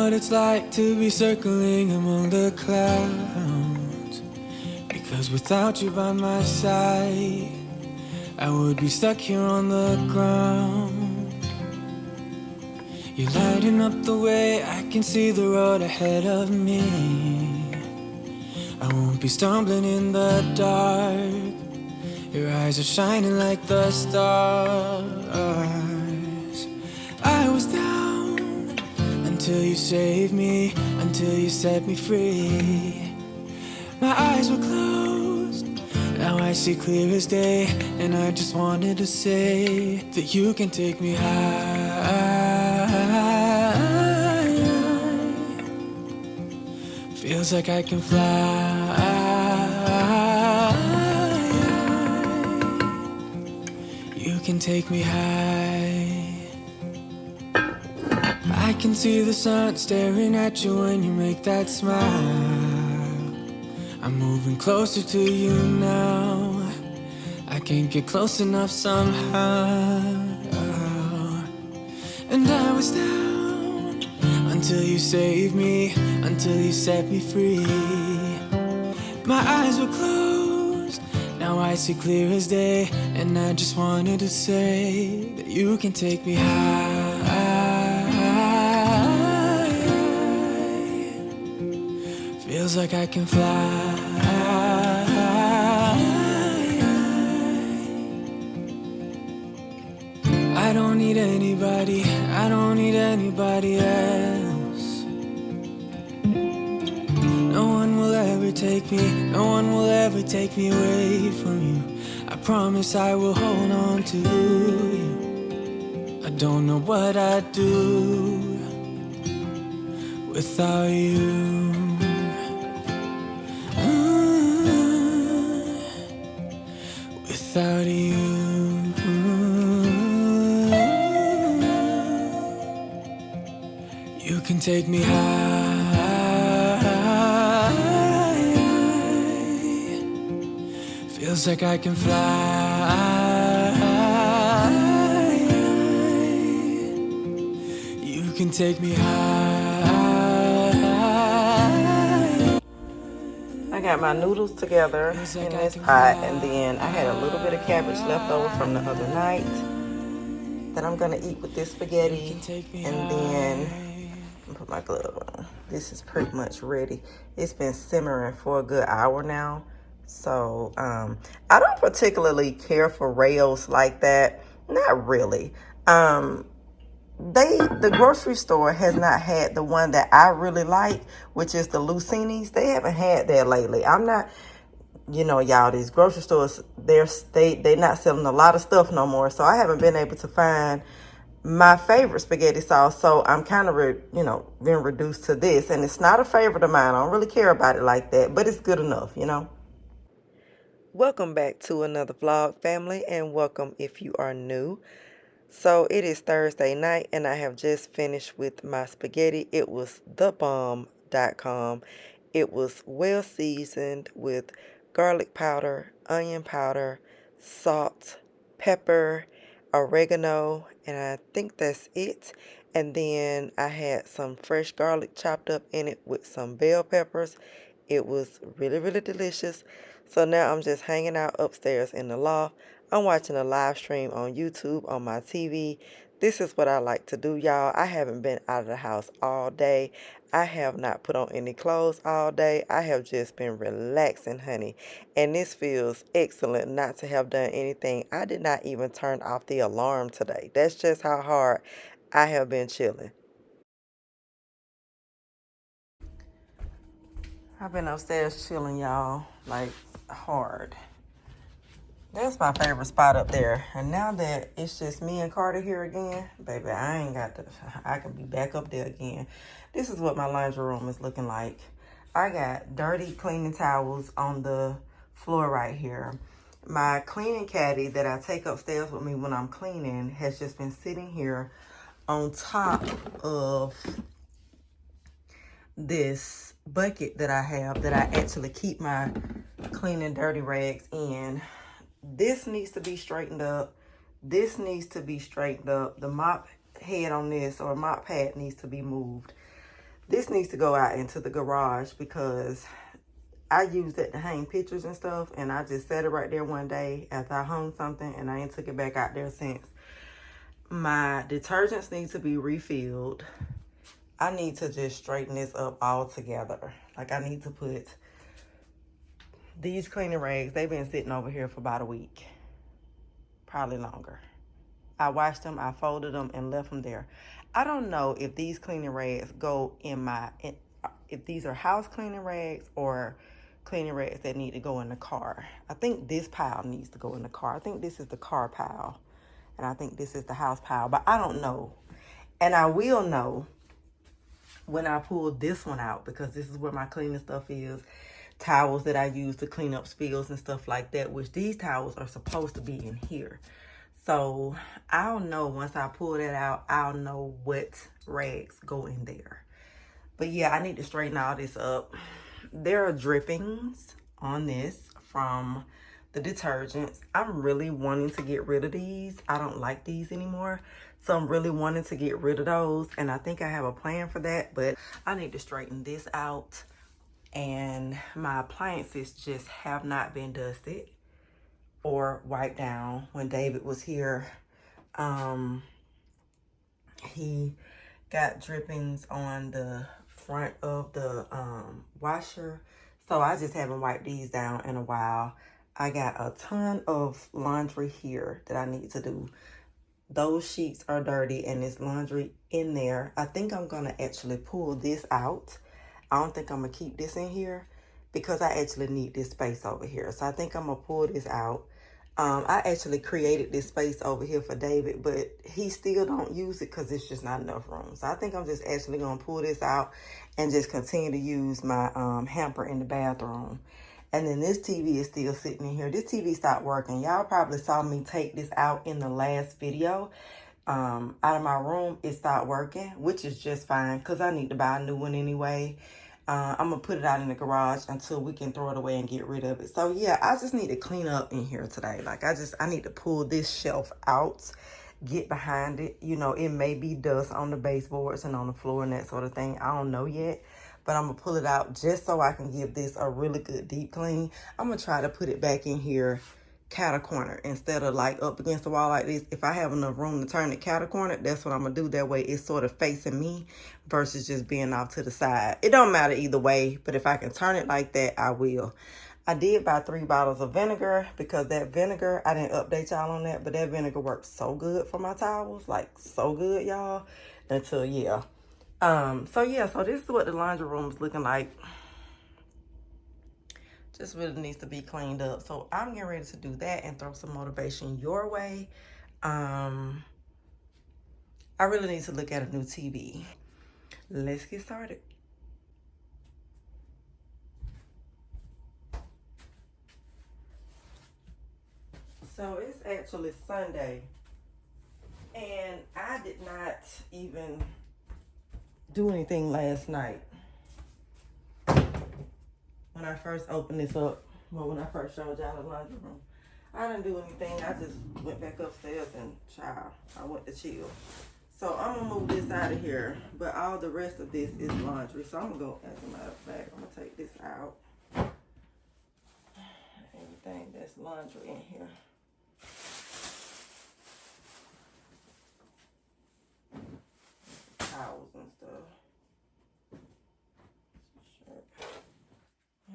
what it's like to be circling among the clouds. Because without you by my side, I would be stuck here on the ground. You're lighting up the way, I can see the road ahead of me. I won't be stumbling in the dark. Your eyes are shining like the stars. I was down until you saved me, until you set me free. My eyes were closed, now I see clear as day. And I just wanted to say that you can take me high. Feels like I can fly. You can take me high. I can see the sun staring at you when you make that smile. I'm moving closer to you now. I can't get close enough somehow. And I was down until you saved me, until you set me free. My eyes were closed, now I see clear as day. And I just wanted to say that you can take me high. Feels like I can fly. I don't need anybody, I don't need anybody else. No one will ever take me, no one will ever take me away from you. I promise I will hold on to you. I don't know what I'd do without you. Without you. You can take me high. Feels like I can fly. You can take me high. I got my noodles together in this pot, and then I had a little bit of cabbage left over from the other night that I'm gonna eat with this spaghetti. And then put my glove on. This is pretty much ready. It's been simmering for a good hour now. So I don't particularly care for rails like that. Not really. The grocery store has not had the one that I really like, which is the Lucinis. They haven't had that lately. I'm not, y'all, these grocery stores, they're not selling a lot of stuff no more. So I haven't been able to find my favorite spaghetti sauce. So I'm kind of, been reduced to this. And it's not a favorite of mine. I don't really care about it like that, but it's good enough, Welcome back to another vlog, family, and welcome if you are new. So it is Thursday night, and I have just finished with my spaghetti. It was thebomb.com. It was well seasoned with garlic powder, onion powder, salt, pepper, oregano, and I think that's it. And then I had some fresh garlic chopped up in it with some bell peppers. It was really, really delicious. So now I'm just hanging out upstairs in the loft. I'm watching a live stream on YouTube on my TV. This is what I like to do, y'all. I haven't been out of the house all day. I have not put on any clothes all day. I have just been relaxing, honey. And this feels excellent not to have done anything. I did not even turn off the alarm today. That's just how hard I have been chilling. I've been upstairs chilling, y'all, like hard. That's my favorite spot up there. And now that it's just me and Carter here again, baby, I can be back up there again. This is what my laundry room is looking like. I got dirty cleaning towels on the floor right here. My cleaning caddy that I take upstairs with me when I'm cleaning has just been sitting here on top of this bucket that I have that I actually keep my cleaning dirty rags in. This needs to be straightened up. This needs to be straightened up. The mop head on this, or mop pad, needs to be moved. This needs to go out into the garage because I used it to hang pictures and stuff, and I just set it right there one day after I hung something, and I ain't took it back out there since. My detergents need to be refilled. I need to just straighten this up all together. Like, I need to put these cleaning rags, they've been sitting over here for about a week, probably longer. I washed them, I folded them, and left them there. I don't know if these cleaning rags go in if these are house cleaning rags or cleaning rags that need to go in the car. I think this pile needs to go in the car. I think this is the car pile, and I think this is the house pile, but I don't know. And I will know when I pull this one out, because this is where my cleaning stuff is. Towels that I use to clean up spills and stuff like that, which these towels are supposed to be in here. So I'll know once I pull that out, I'll know what rags go in there. But yeah, I need to straighten all this up. There are drippings on this from the detergents. I'm really wanting to get rid of these. I don't like these anymore. So I'm really wanting to get rid of those. And I think I have a plan for that. But I need to straighten this out. And my appliances just have not been dusted or wiped down. When David was here, he got drippings on the front of the washer. So I just haven't wiped these down in a while. I got a ton of laundry here that I need to do. Those sheets are dirty and there's laundry in there. I think I'm gonna actually pull this out. I don't think I'm gonna keep this in here because I actually need this space over here. So I think I'm gonna pull this out. I actually created this space over here for David, but he still don't use it because it's just not enough room. So I think I'm just actually gonna pull this out and just continue to use my hamper in the bathroom. And then this TV is still sitting in here. This TV stopped working. Y'all probably saw me take this out in the last video. Out of my room, it stopped working, which is just fine because I need to buy a new one anyway. I'm gonna put it out in the garage until we can throw it away and get rid of it. So yeah, I just need to clean up in here today. Like I need to pull this shelf out, get behind it. You know, it may be dust on the baseboards and on the floor and that sort of thing. I don't know yet, but I'm gonna pull it out just so I can give this a really good deep clean. I'm gonna try to put it back in here catty corner instead of like up against the wall like this. If I have enough room to turn it catty corner, that's what I'm gonna do. That way it's sort of facing me versus just being off to the side. It don't matter either way, but if I can turn it like that, I will. I did buy 3 bottles of vinegar because that vinegar, I didn't update y'all on that, but that vinegar works so good for my towels, like so good, y'all. Until yeah. So yeah, so this is what the laundry room is looking like. Just really needs to be cleaned up. So I'm getting ready to do that and throw some motivation your way. I really need to look at a new TV. Let's get started. So it's actually Sunday. And I did not even do anything last night. When I first opened this up, well, when I first showed y'all the laundry room, I didn't do anything. I just went back upstairs and I went to chill. So I'm gonna move this out of here, but all the rest of this is laundry. So I'm gonna go, as a matter of fact, I'm gonna take this out. Everything that's laundry in here. Towels and stuff.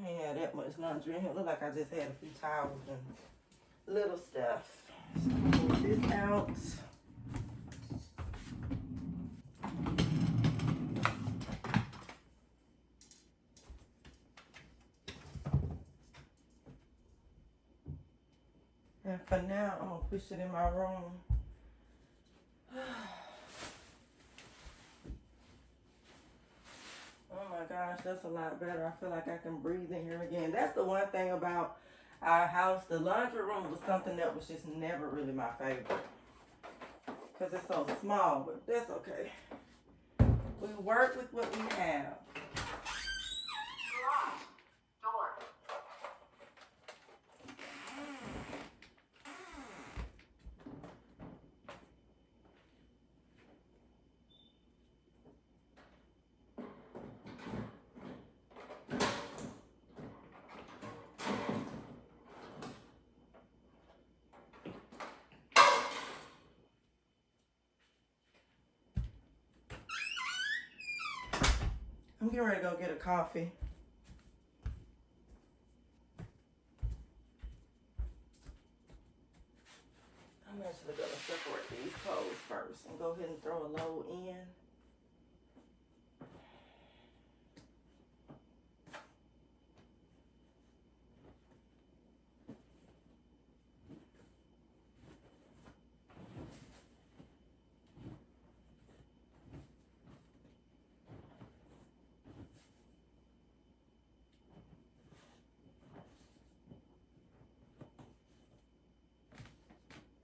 I ain't had that much laundry in here. Look like I just had a few towels and little stuff. So I'm gonna move this out. And for now, I'm gonna push it in my room. Oh my gosh, that's a lot better. I feel like I can breathe in here again. That's the one thing about our house. The laundry room was something that was just never really my favorite. Because it's so small, but that's okay. We work with what we have. I'm getting ready to go get a coffee. I'm actually going to separate these clothes first and go ahead and throw a load in.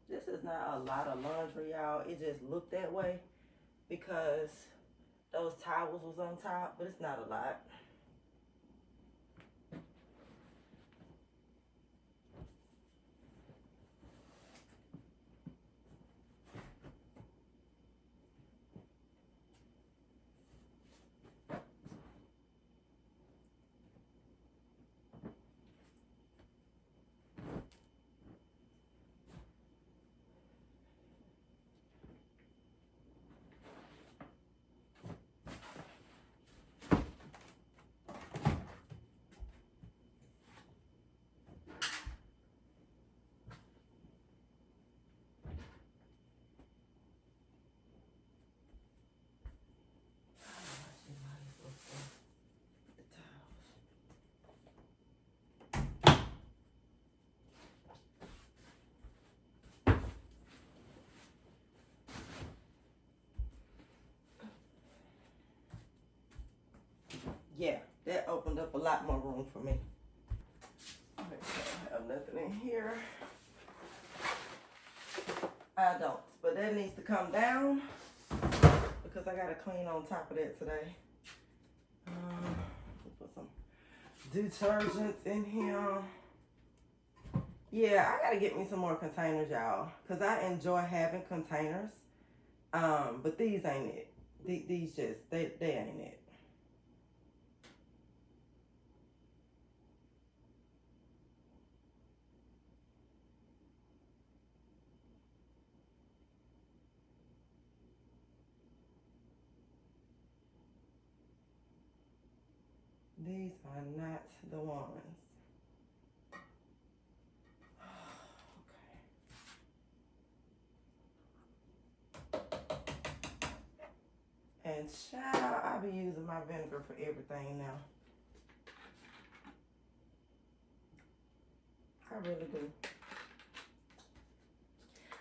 This is not a lot of laundry, y'all. It just looked that way because those towels was on top, but it's not a lot. Yeah, that opened up a lot more room for me. Make sure I don't have nothing in here. I don't, but that needs to come down because I gotta clean on top of that today. Put some detergents in here. Yeah, I gotta get me some more containers, y'all, because I enjoy having containers. But these ain't it. These just, they ain't it. These are not the ones. Okay. And child, I be using my vinegar for everything now. I really do.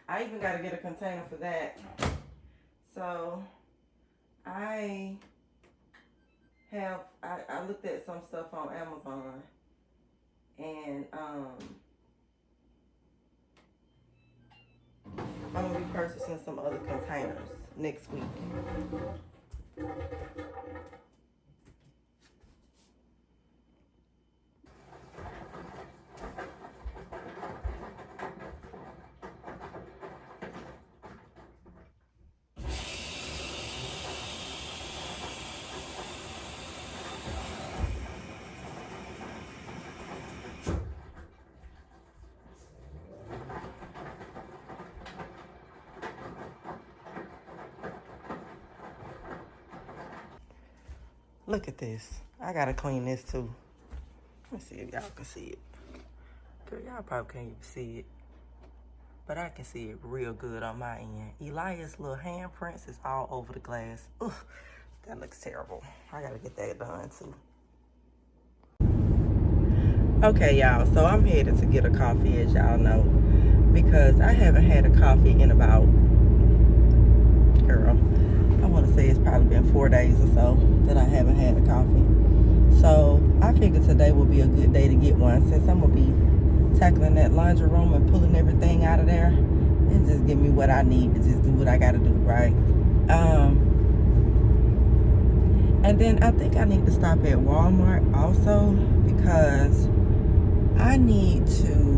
I even got to get a container for that. So I looked at some stuff on Amazon, and I'm gonna be purchasing some other containers next week. Look at this. I gotta clean this too. Let me see if y'all can see it. Girl, y'all probably can't even see it, but I can see it real good on my end. Elias' little handprints is all over the glass. Ugh, that looks terrible. I gotta get that done too. Okay, y'all, so I'm headed to get a coffee, as y'all know, because I haven't had a coffee in about, girl, I want to say it's probably been 4 days or so that I haven't had a coffee. So I figured today would be a good day to get one, since I'm going to be tackling that laundry room and pulling everything out of there, and just give me what I need to just do what I got to do, right? And then I think I need to stop at Walmart also, because I need to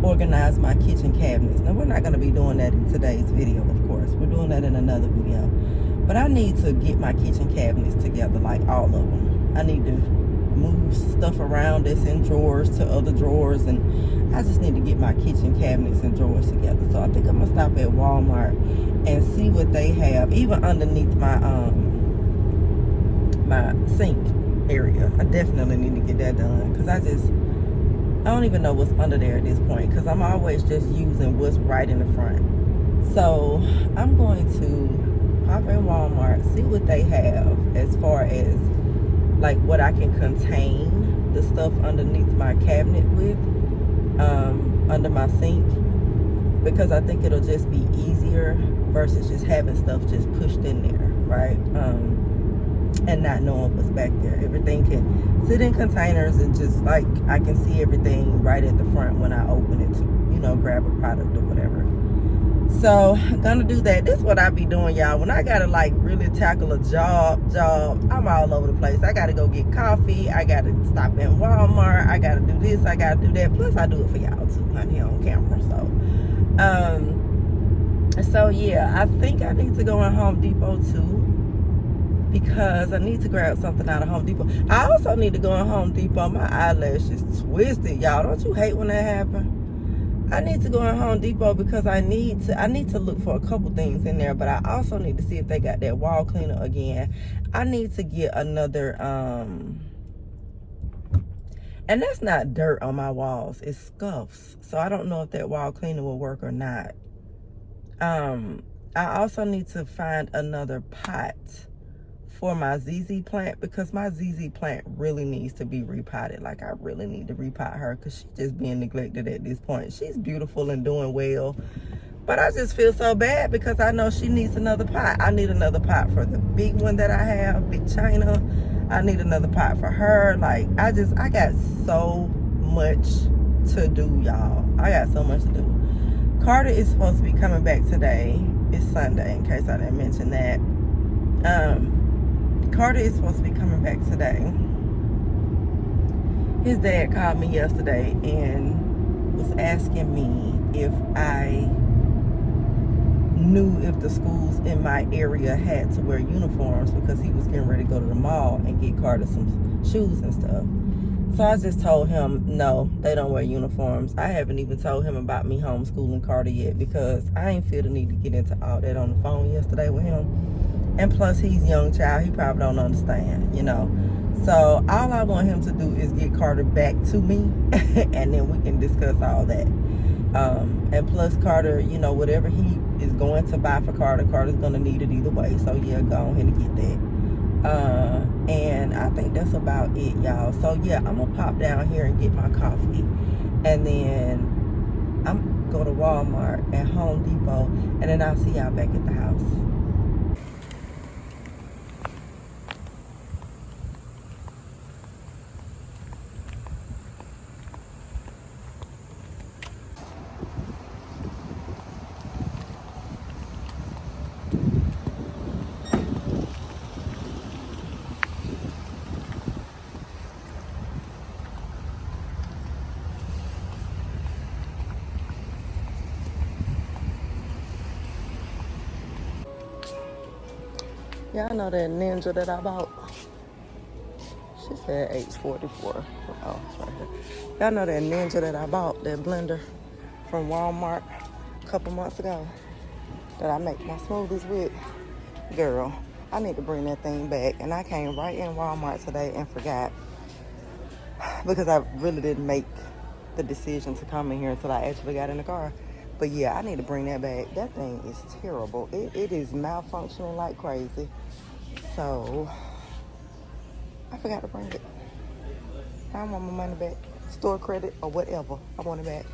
organize my kitchen cabinets. Now, we're not going to be doing that in today's video, of course. We're doing that in another video. But I need to get my kitchen cabinets together, like all of them. I need to move stuff around that's in drawers to other drawers, and I just need to get my kitchen cabinets and drawers together. So I think I'm going to stop at Walmart and see what they have, even underneath my sink area. I definitely need to get that done because I don't even know what's under there at this point because I'm always just using what's right in the front. So I'm going to pop in Walmart, see what they have as far as like what I can contain the stuff underneath my cabinet with, under my sink, because I think it'll just be easier versus just having stuff just pushed in there, right? And not knowing what's back there. Everything can sit in containers and just like I can see everything right at the front when I open it to, grab a product or whatever. So I'm gonna do that. This is what I be doing, y'all. When I gotta like really tackle a job, I'm all over the place. I gotta go get coffee. I gotta stop in Walmart. I gotta do this. I gotta do that. Plus I do it for y'all too, honey, on camera. So yeah, I think I need to go in Home Depot too, because I need to grab something out of Home Depot. I also need to go in Home Depot. My eyelash is twisted, y'all. Don't you hate when that happens? I need to go in Home Depot because I need to look for a couple things in there, but I also need to see if they got that wall cleaner again. I need to get another, and that's not dirt on my walls, it's scuffs. So I don't know if that wall cleaner will work or not. I also need to find another pot for my ZZ plant because my ZZ plant really needs to be repotted. Like I really need to repot her because she's just being neglected at this point. She's beautiful and doing well, but I just feel so bad because I know she needs another pot. I need another pot for the big one that I have, big China. I need another pot for her. Like I got so much to do, y'all. I got so much to do. Carter is supposed to be coming back today. It's Sunday, in case I didn't mention that. Carter is supposed to be coming back today. His dad called me yesterday and was asking me if I knew if the schools in my area had to wear uniforms because he was getting ready to go to the mall and get Carter some shoes and stuff. So I just told him, no, they don't wear uniforms. I haven't even told him about me homeschooling Carter yet because I ain't feel the need to get into all that on the phone yesterday with him. And plus, he's a young child. He probably don't understand, So all I want him to do is get Carter back to me, and then we can discuss all that. And plus, Carter, whatever he is going to buy for Carter, Carter's going to need it either way. So, yeah, go ahead and get that. And I think that's about it, y'all. So, yeah, I'm going to pop down here and get my coffee. And then I'm going to go to Walmart and Home Depot, and then I'll see y'all back at the house. Y'all know that Ninja that I bought? She said H44. Oh, it's right here. Y'all know that Ninja that I bought, that blender from Walmart a couple months ago that I make my smoothies with? Girl, I need to bring that thing back. And I came right in Walmart today and forgot because I really didn't make the decision to come in here until I actually got in the car. But yeah, I need to bring that back. That thing is terrible. It is malfunctioning like crazy. So, I forgot to bring it. I want my money back. Store credit or whatever. I want it back.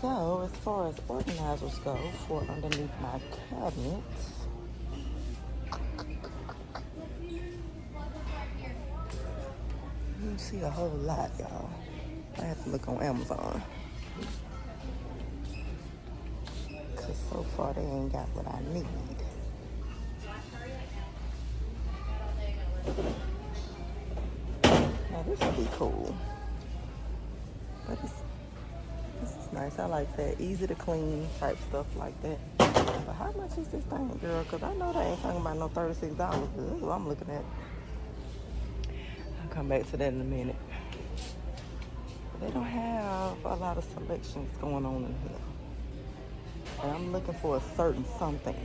So, as far as organizers go for underneath my cabinet, you don't see a whole lot, y'all. I have to look on Amazon. Because so far they ain't got what I need. Now this would be cool. But this is nice. I like that. Easy to clean type stuff like that. But how much is this thing, girl? Because I know they ain't talking about no $36. That's what I'm looking at. I'll come back to that in a minute. They don't have a lot of selections going on in here. And I'm looking for a certain something.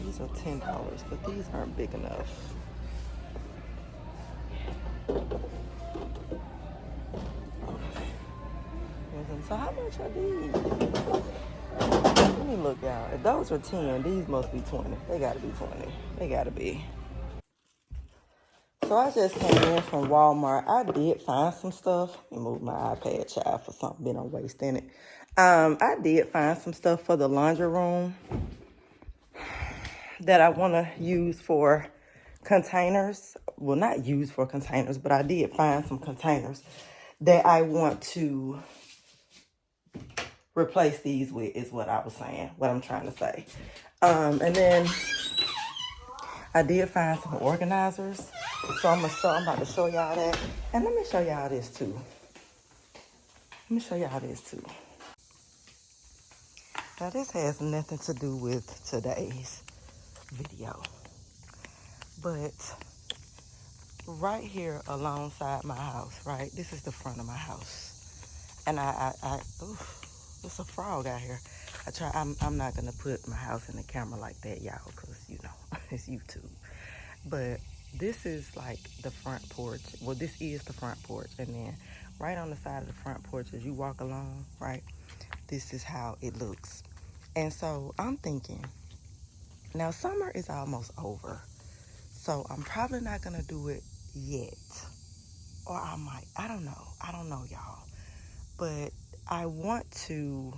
These are $10, but these aren't big enough. So how much are these? Let me look, y'all. If those are 10, these must be 20. They gotta be 20. They gotta be. So I just came in from Walmart. I did find some stuff. Let me move my iPad, child, for something been on wasting it. I did find some stuff for the laundry room that I want to use for containers. Well, not use for containers, but I did find some containers that I want to replace these with, is what I was saying, what I'm trying to say. And then I did find some organizers. So I'm about to show y'all that. And let me show y'all this too. Now this has nothing to do with today's video. But right here alongside my house, right? This is the front of my house. And ooh, there's a frog out here. I'm not gonna put my house in the camera like that, y'all, because you know, it's YouTube. But this is like the front porch. Well, this is the front porch. And then right on the side of the front porch, as you walk along, right, this is how it looks. And so I'm thinking, now summer is almost over. So I'm probably not going to do it yet. Or I might. I don't know, y'all. But I want to,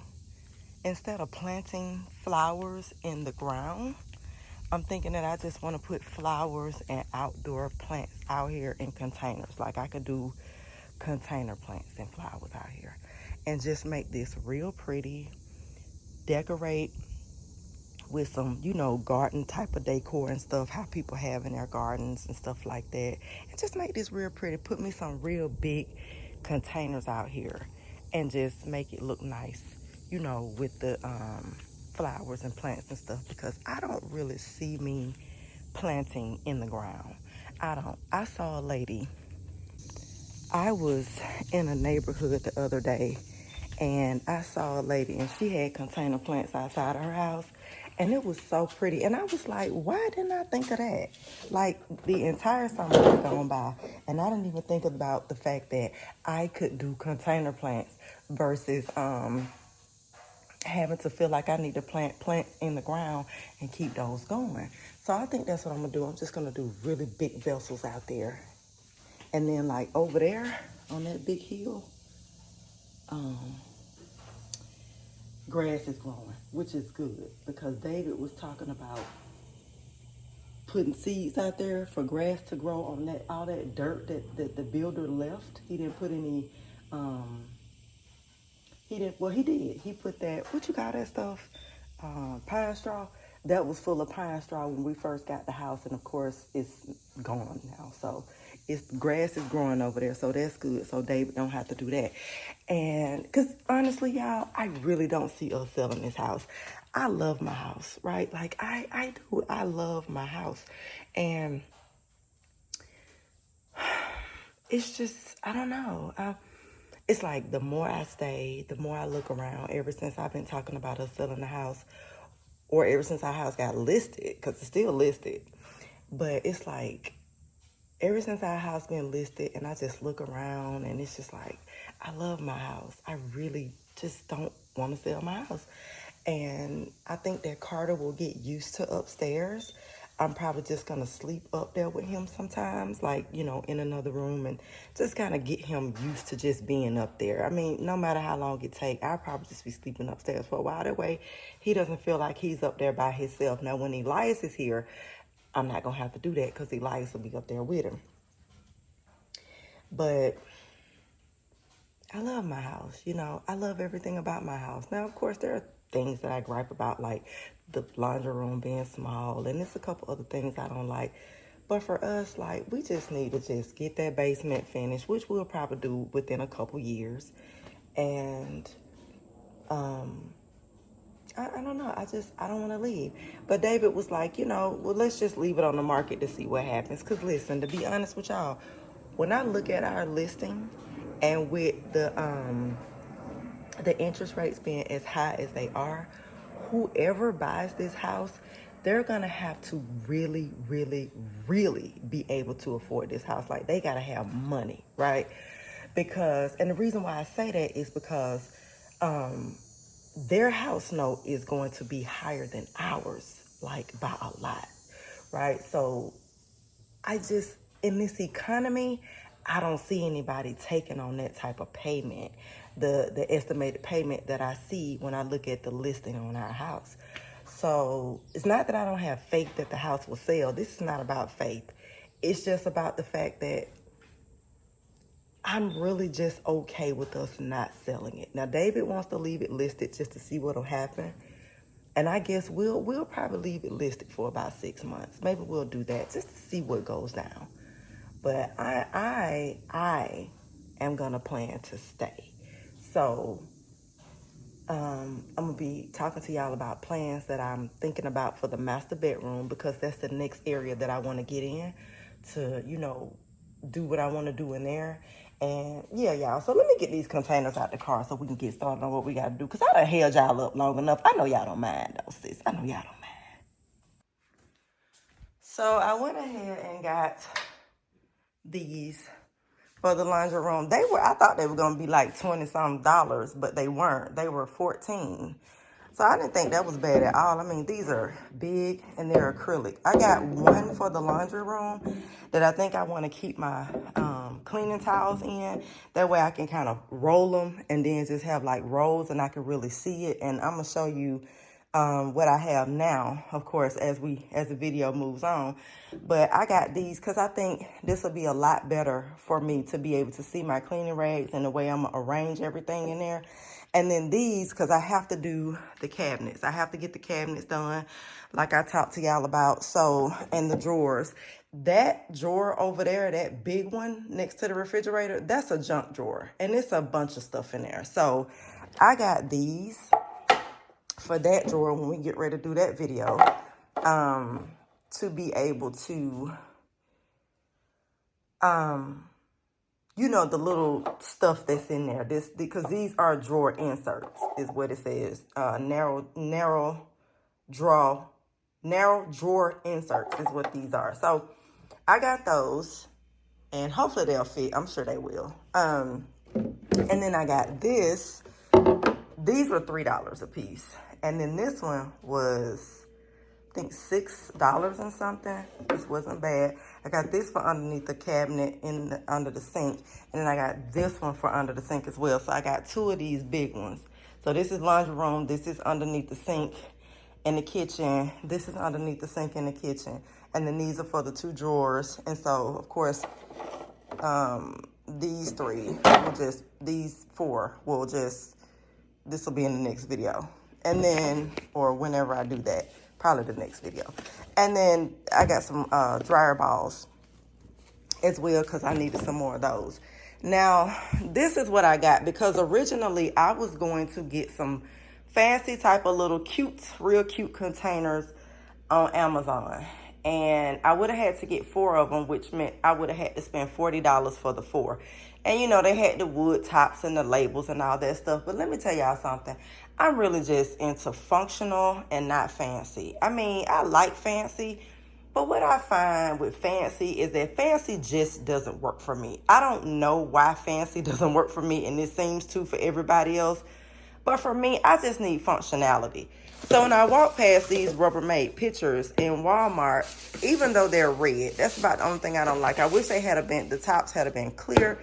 instead of planting flowers in the ground, I'm thinking that I just want to put flowers and outdoor plants out here in containers. Like I could do container plants and flowers out here. And just make this real pretty. Decorate with some, you know, garden type of decor and stuff. How people have in their gardens and stuff like that. And just make this real pretty. Put me some real big containers out here. And just make it look nice, you know, with the flowers and plants and stuff, because I don't really see me planting in the ground. I don't. I saw a lady. I was in a neighborhood the other day and I saw a lady and she had container plants outside of her house and it was so pretty. And I was like, why didn't I think of that? Like the entire summer was gone by and I didn't even think about the fact that I could do container plants versus having to feel like I need to plant plants in the ground and keep those going. So I think that's what I'm gonna do. I'm just gonna do really big vessels out there. And then like over there on that big hill, grass is growing, which is good because David was talking about putting seeds out there for grass to grow on that, all that dirt that the builder left. He didn't put any, he did. He put that, what you call that stuff? Pine straw. That was full of pine straw when we first got the house, and of course it's gone now. So grass is growing over there, so that's good. So David don't have to do that. And because honestly, y'all, I really don't see us selling this house. I love my house, right? Like I do. I love my house, and it's just, I don't know. It's like the more I stay, the more I look around. Ever since I've been talking about us selling the house, or ever since our house got listed, because it's still listed. But it's like, ever since our house been listed, and I just look around, and it's just like, I love my house. I really just don't want to sell my house. And I think that Carter will get used to upstairs. I'm probably just going to sleep up there with him sometimes, like, you know, in another room, and just kind of get him used to just being up there. I mean, no matter how long it takes, I'll probably just be sleeping upstairs for a while. That way, he doesn't feel like he's up there by himself. Now, when Elias is here, I'm not going to have to do that because Elias will be up there with him. But I love my house, you know. I love everything about my house. Now, of course, there are things that I gripe about, like the laundry room being small, and there's a couple other things I don't like. But for us, like, we just need to just get that basement finished, which we'll probably do within a couple years. And I don't know. I don't want to leave. But David was like, you know, well, let's just leave it on the market to see what happens. Because listen, to be honest with y'all, when I look at our listing and with the interest rates being as high as they are, whoever buys this house, they're gonna have to really, really, really be able to afford this house. Like, they gotta have money, right? Because, and the reason why I say that is because their house note is going to be higher than ours, like by a lot, right? So I just, in this economy, I don't see anybody taking on that type of payment, the estimated payment that I see when I look at the listing on our house. So it's not that I don't have faith that the house will sell. This is not about faith. It's just about the fact that I'm really just okay with us not selling it. Now, David wants to leave it listed just to see what'll happen. And I guess we'll probably leave it listed for about 6 months. Maybe we'll do that just to see what goes down. But I am gonna plan to stay. So I'm gonna be talking to y'all about plans that I'm thinking about for the master bedroom, because that's the next area that I want to get in to, do what I want to do in there. And yeah, y'all, so let me get these containers out the car so we can get started on what we got to do, because I done held y'all up long enough. I know y'all don't mind though, sis. I know y'all don't mind. So I went ahead and got these for the laundry room. I thought they were going to be like $20-something, but they weren't. They were $14. So I didn't think that was bad at all. I mean, these are big and they're acrylic. I got one for the laundry room that I think I want to keep my cleaning towels in. That way I can kind of roll them and then just have like rolls and I can really see it. And I'm going to show you what I have now, of course, as the video moves on. But I got these because I think this will be a lot better for me to be able to see my cleaning rags and the way I'm going to arrange everything in there. And then these, because I have to do the cabinets. I have to get the cabinets done like I talked to y'all about. So, and the drawers. That drawer over there, that big one next to the refrigerator, that's a junk drawer. And it's a bunch of stuff in there. So I got these for that drawer when we get ready to do that video, to be able to, the little stuff that's in there. Because these are drawer inserts, is what it says. Narrow drawer inserts is what these are. So I got those, and hopefully they'll fit. I'm sure they will. And then I got this. These were $3 a piece. And then this one was, I think, $6 and something. This wasn't bad. I got this for underneath the cabinet under the sink. And then I got this one for under the sink as well. So I got two of these big ones. So this is laundry room. This is underneath the sink in the kitchen. This is underneath the sink in the kitchen. And then these are for the two drawers. And so, of course, these four will just, this will be in the next video. And then, or whenever I do that, probably the next video. And then I got some dryer balls as well, because I needed some more of those. Now, this is what I got, because originally I was going to get some fancy type of little cute, real cute containers on Amazon. And I would have had to get 4 of them, which meant I would have had to spend $40 for the 4. And, they had the wood tops and the labels and all that stuff. But let me tell y'all something. I'm really just into functional and not fancy. I mean, I like fancy, but what I find with fancy is that fancy just doesn't work for me. I don't know why fancy doesn't work for me, and it seems to for everybody else. But for me, I just need functionality. So when I walk past these Rubbermaid pictures in Walmart, even though they're red, that's about the only thing I don't like. I wish the tops had been clear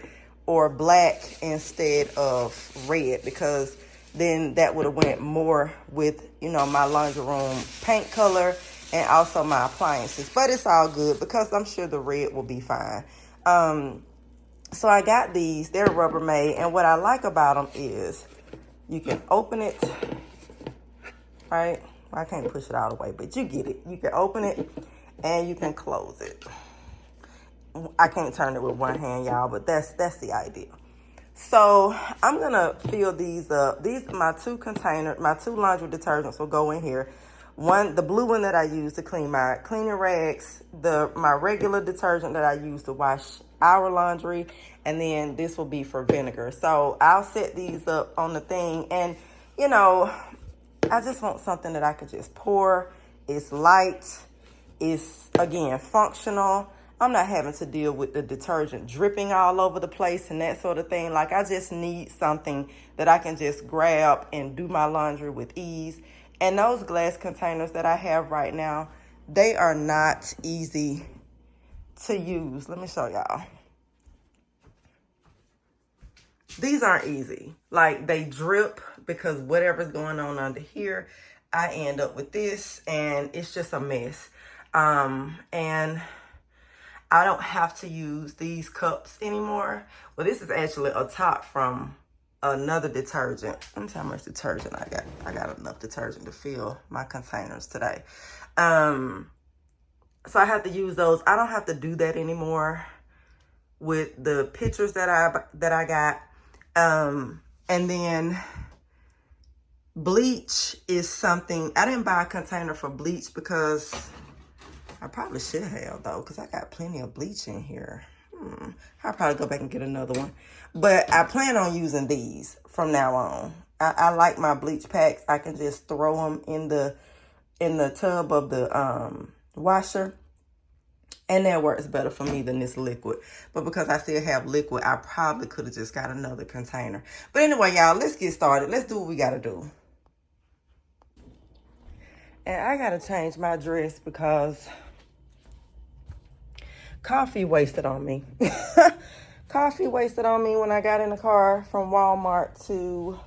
or black instead of red, because then that would have went more with, my laundry room paint color and also my appliances. But it's all good, because I'm sure the red will be fine. So I got these. They're Rubbermaid. And what I like about them is you can open it, right? I can't push it all the way, but you get it. You can open it and you can close it. I can't turn it with one hand, y'all, but that's the idea. So I'm gonna fill these up. These my two laundry detergents will go in here. The blue one that I use to clean my cleaning rags, my regular detergent that I use to wash our laundry, and then this will be for vinegar. So I'll set these up on the thing, and I just want something that I could just pour It's light. It's, again, functional. I'm not having to deal with the detergent dripping all over the place and that sort of thing. Like, I just need something that I can just grab and do my laundry with ease. And those glass containers that I have right now, they are not easy to use. Let me show y'all. These aren't easy. Like, they drip because whatever's going on under here, I end up with this, and it's just a mess. And I don't have to use these cups anymore. Well, this is actually a top from another detergent. Let me see how much detergent I got. I got enough detergent to fill my containers today. So I have to use those. I don't have to do that anymore with the pictures that I got. And then bleach is something. I didn't buy a container for bleach because I probably should have, though, because I got plenty of bleach in here. I'll probably go back and get another one. But I plan on using these from now on. I like my bleach packs. I can just throw them in the tub of the washer. And that works better for me than this liquid. But because I still have liquid, I probably could have just got another container. But anyway, y'all, let's get started. Let's do what we got to do. And I got to change my dress because coffee wasted on me. Coffee wasted on me when I got in the car from Walmart to...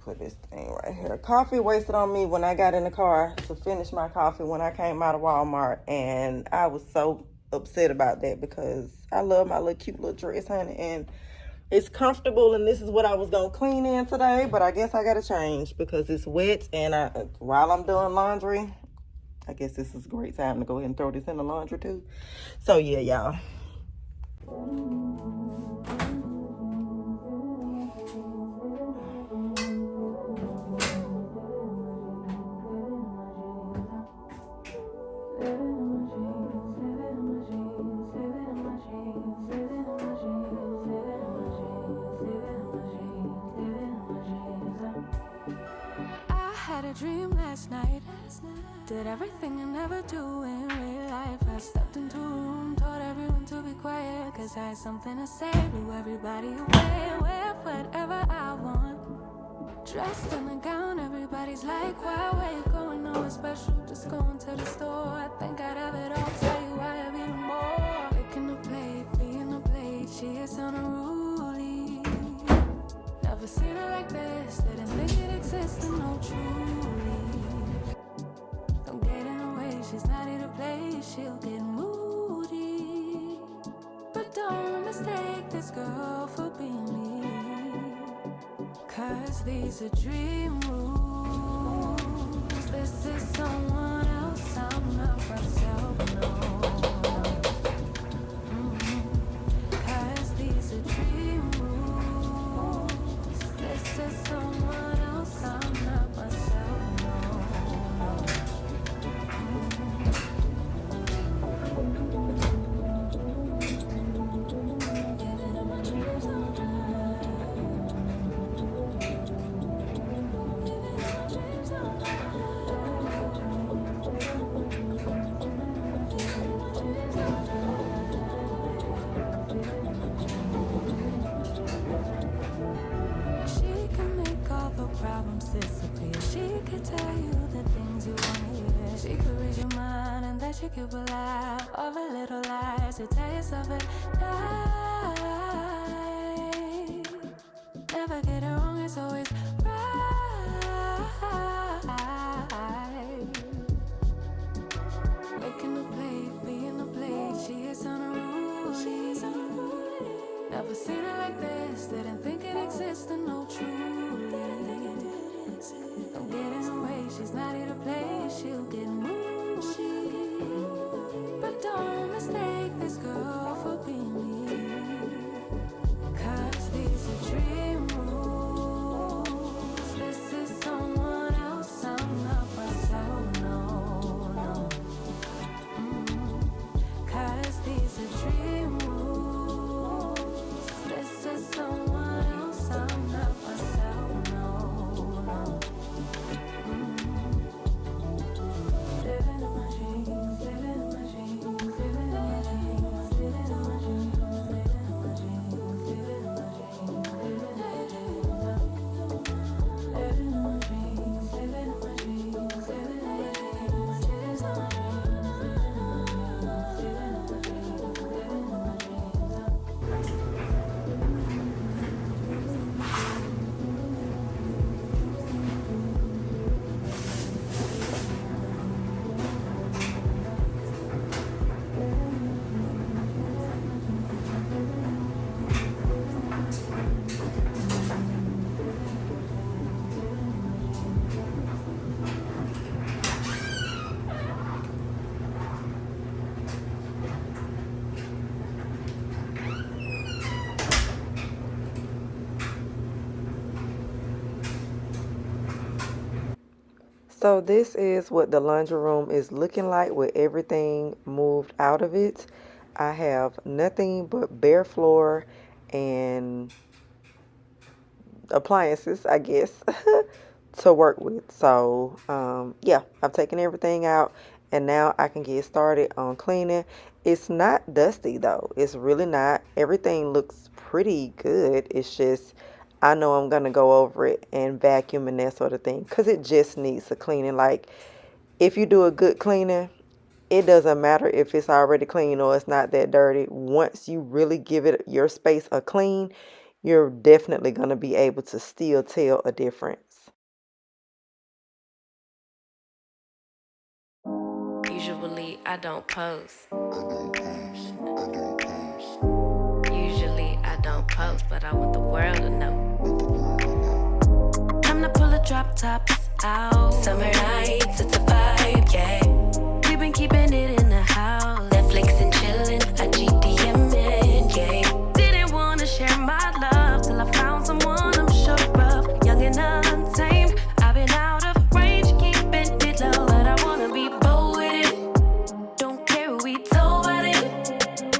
Put this thing right here. Coffee wasted on me when I got in the car to finish my coffee when I came out of Walmart, and I was so upset about that because I love my little cute little dress, honey, and it's comfortable, and this is what I was gonna clean in today, but I guess I gotta change because it's wet, and while I'm doing laundry, I guess this is a great time to go ahead and throw this in the laundry too. So yeah, y'all. Dream last night. Did everything I never do in real life. I stepped into a room, told everyone to be quiet, cause I had something to say. Blew everybody away, wear whatever I want. Dressed in a gown, everybody's like, wow, where you going? Nowhere special, just going to the store. I think I'd have it all, tell you I have even more. Picking a plate, being a plate, she is unruly. Never seen her like this, didn't think it existed, no truly. Don't get in her way, she's not here to play, she'll get moody. But don't mistake this girl for being me, cause these are dream rules. This is someone else, I'm not myself, no. Cause these are dream rules. This is someone else, I'm not myself, no. Problems disappear. She could tell you the things you want to hear. She could read your mind and that you could rely over little lies to tell yourself it right. Never get it wrong, it's always right. Making a plate, being a plate, she is unruly. Never seen her like this, didn't think it existed, no truly. Don't get in her way, she's not here to play, she'll get moody. But don't mistake this girl for being me, cause these are dream rules. This is someone else, I'm not myself, no, no. Cause these are dream rules. This is someone else, I'm not myself, no, no. So this is what the laundry room is looking like with everything moved out of it. I have nothing but bare floor and appliances, I guess, to work with. So yeah, I've taken everything out and now I can get started on cleaning. It's not dusty though. It's really not. Everything looks pretty good. It's just I know I'm gonna go over it and vacuum and that sort of thing because it just needs a cleaning. Like if you do a good cleaning, it doesn't matter if it's already clean or it's not that dirty. Once you really give it your space a clean, you're definitely going to be able to still tell a difference. Usually I don't post. Usually I don't post, but I want the world to know. Time to pull a drop tops out. Summer nights, it's a vibe, yeah. We've been keeping it in the house. Netflix and chillin', I GDM'in', yeah. Didn't wanna share my love till I found someone I'm sure of. Young and untamed, I've been out of range, keeping it low. But I wanna be bold with it. Don't care who we told about it.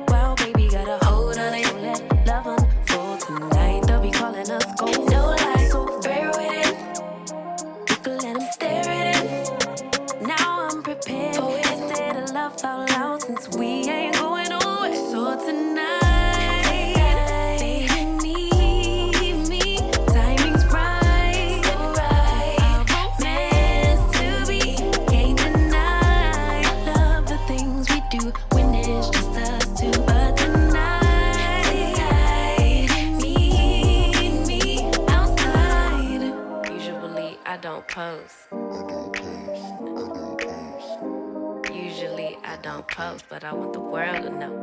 Wow, baby, got a hold on it. Let love unfold tonight. They'll be calling us gold. No lies, so fair with it. You can let them stare at it. Now I'm prepared. Oh, instead of love out loud since we ain't going nowhere. So tonight, baby, need me. Timing's right, so right. Our romance to be can't deny. Love the things we do when it's just us two. But tonight, baby, need me outside. Usually I don't post. Usually I don't post, but I want the world to know.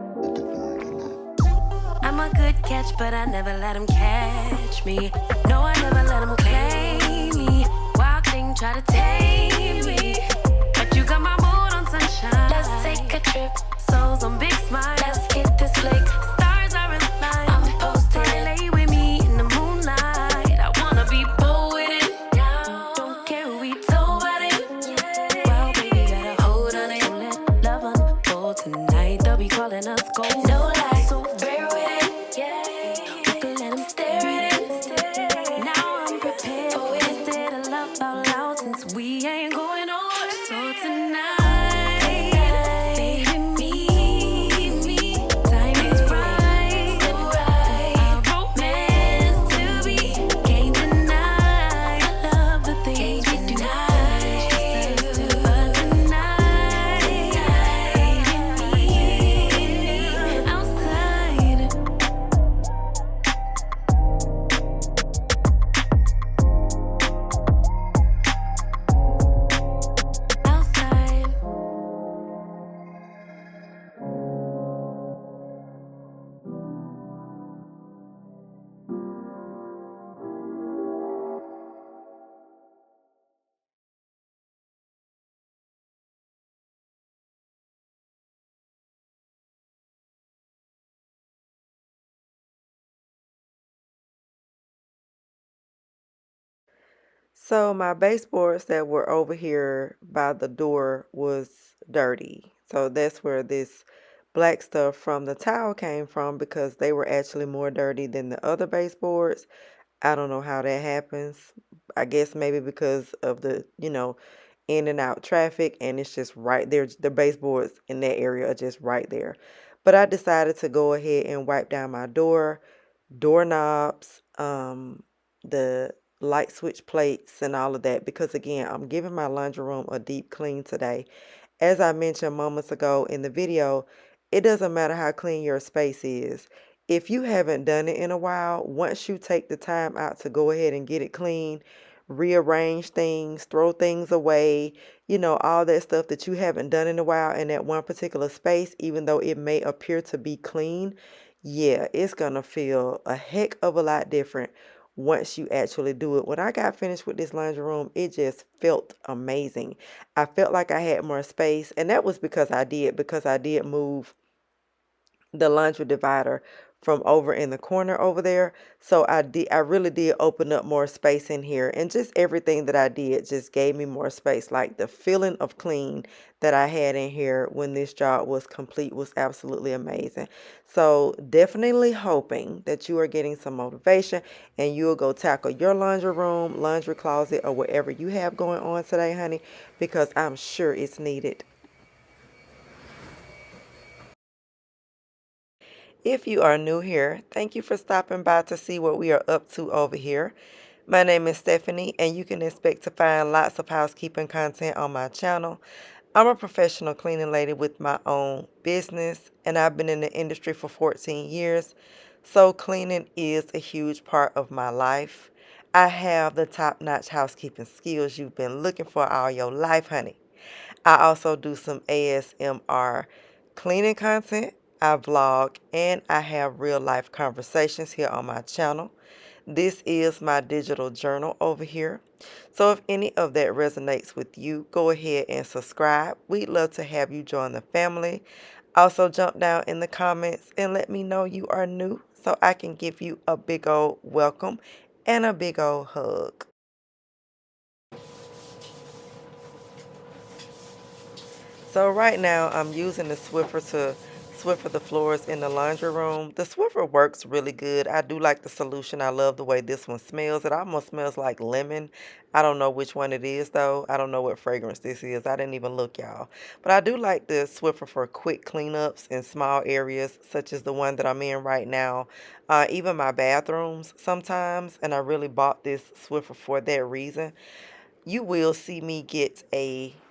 I'm a good catch, but I never let him catch me. No, I never let him claim me. Wild thing try to tame me, but you got my mood on sunshine. Let's take a trip, souls on big smile. Let's hit this flick, stars are in line. I'm posted, lay with me in the moonlight. I wanna be bold with it. Don't care who we told about it. Wow, baby, got a hold on it. Let love unfold tonight. They'll be calling us gold. No lies, so fair with it. You can let them stare at it. Now I'm prepared. Oh, instead of love out loud since we ain't going nowhere. So tonight, baby, meet me. Time is right, so right. Our romance to be can't deny. Love the things we do. But tonight, baby, meet me outside. Outside. So my baseboards that were over here by the door was dirty. So that's where this black stuff from the towel came from because they were actually more dirty than the other baseboards. I don't know how that happens. I guess maybe because of the, in and out traffic and it's just right there. The baseboards in that area are just right there. But I decided to go ahead and wipe down my doorknobs, the light switch plates and all of that because again, I'm giving my laundry room a deep clean today. As I mentioned moments ago in the video, it doesn't matter how clean your space is. If you haven't done it in a while, once you take the time out to go ahead and get it clean, rearrange things, throw things away, all that stuff that you haven't done in a while in that one particular space, even though it may appear to be clean, yeah, it's going to feel a heck of a lot different once you actually do it. When I got finished with this laundry room, it just felt amazing. I felt like I had more space, and that was because I did move the laundry divider from over in the corner over there. So I really did open up more space in here, and just everything that I did just gave me more space. Like the feeling of clean that I had in here when this job was complete was absolutely amazing. So definitely hoping that you are getting some motivation and you'll go tackle your laundry room, laundry closet, or whatever you have going on today, honey, because I'm sure it's needed. If you are new here, thank you for stopping by to see what we are up to over here. My name is Stephanie, and you can expect to find lots of housekeeping content on my channel. I'm a professional cleaning lady with my own business, and I've been in the industry for 14 years, so cleaning is a huge part of my life. I have the top-notch housekeeping skills you've been looking for all your life, honey. I also do some ASMR cleaning content. I vlog and I have real life conversations here on my channel. This is my digital journal over here. So if any of that resonates with you, go ahead and subscribe. We'd love to have you join the family. Also jump down in the comments and let me know you are new so I can give you a big old welcome and a big old hug. So right now I'm using the Swiffer to Swiffer the floors in the laundry room. The Swiffer works really good. I do like the solution. I love the way this one smells. It almost smells like lemon. I don't know which one it is though. I don't know what fragrance this is. I didn't even look, y'all. But I do like the Swiffer for quick cleanups in small areas such as the one that I'm in right now. Even my bathrooms sometimes. And I really bought this Swiffer for that reason. You will see me get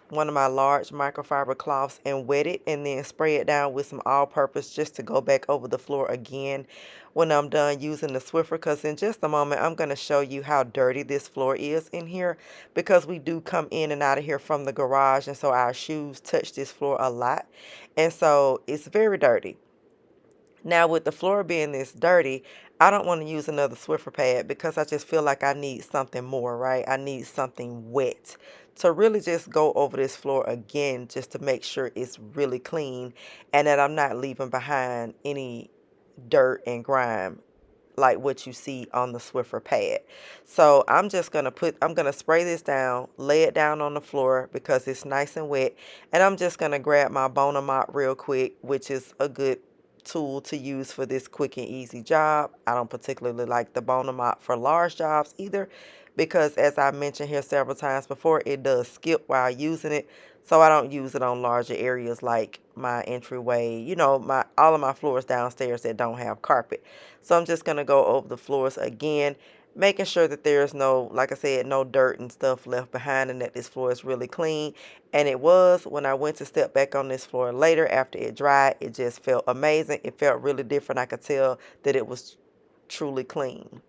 one of my large microfiber cloths and wet it and then spray it down with some all-purpose just to go back over the floor again when I'm done using the Swiffer, because in just a moment I'm going to show you how dirty this floor is in here, because we do come in and out of here from the garage, and so our shoes touch this floor a lot, and so it's very dirty. Now, with the floor being this dirty, I don't want to use another Swiffer pad because I just feel like I need something more, right? I need something wet to really just go over this floor again, just to make sure it's really clean and that I'm not leaving behind any dirt and grime like what you see on the Swiffer pad. So I'm gonna spray this down, lay it down on the floor because it's nice and wet, and I'm just gonna grab my Bona mop real quick, which is a good tool to use for this quick and easy job. I don't particularly like the Bona mop for large jobs either, because as I mentioned here several times before, it does skip while using it. So I don't use it on larger areas like my entryway, my all of my floors downstairs that don't have carpet. So I'm just going to go over the floors again, making sure that there's no, like I said, no dirt and stuff left behind, and that this floor is really clean. And it was. When I went to step back on this floor later after it dried, it just felt amazing. It felt really different. I could tell that it was truly clean.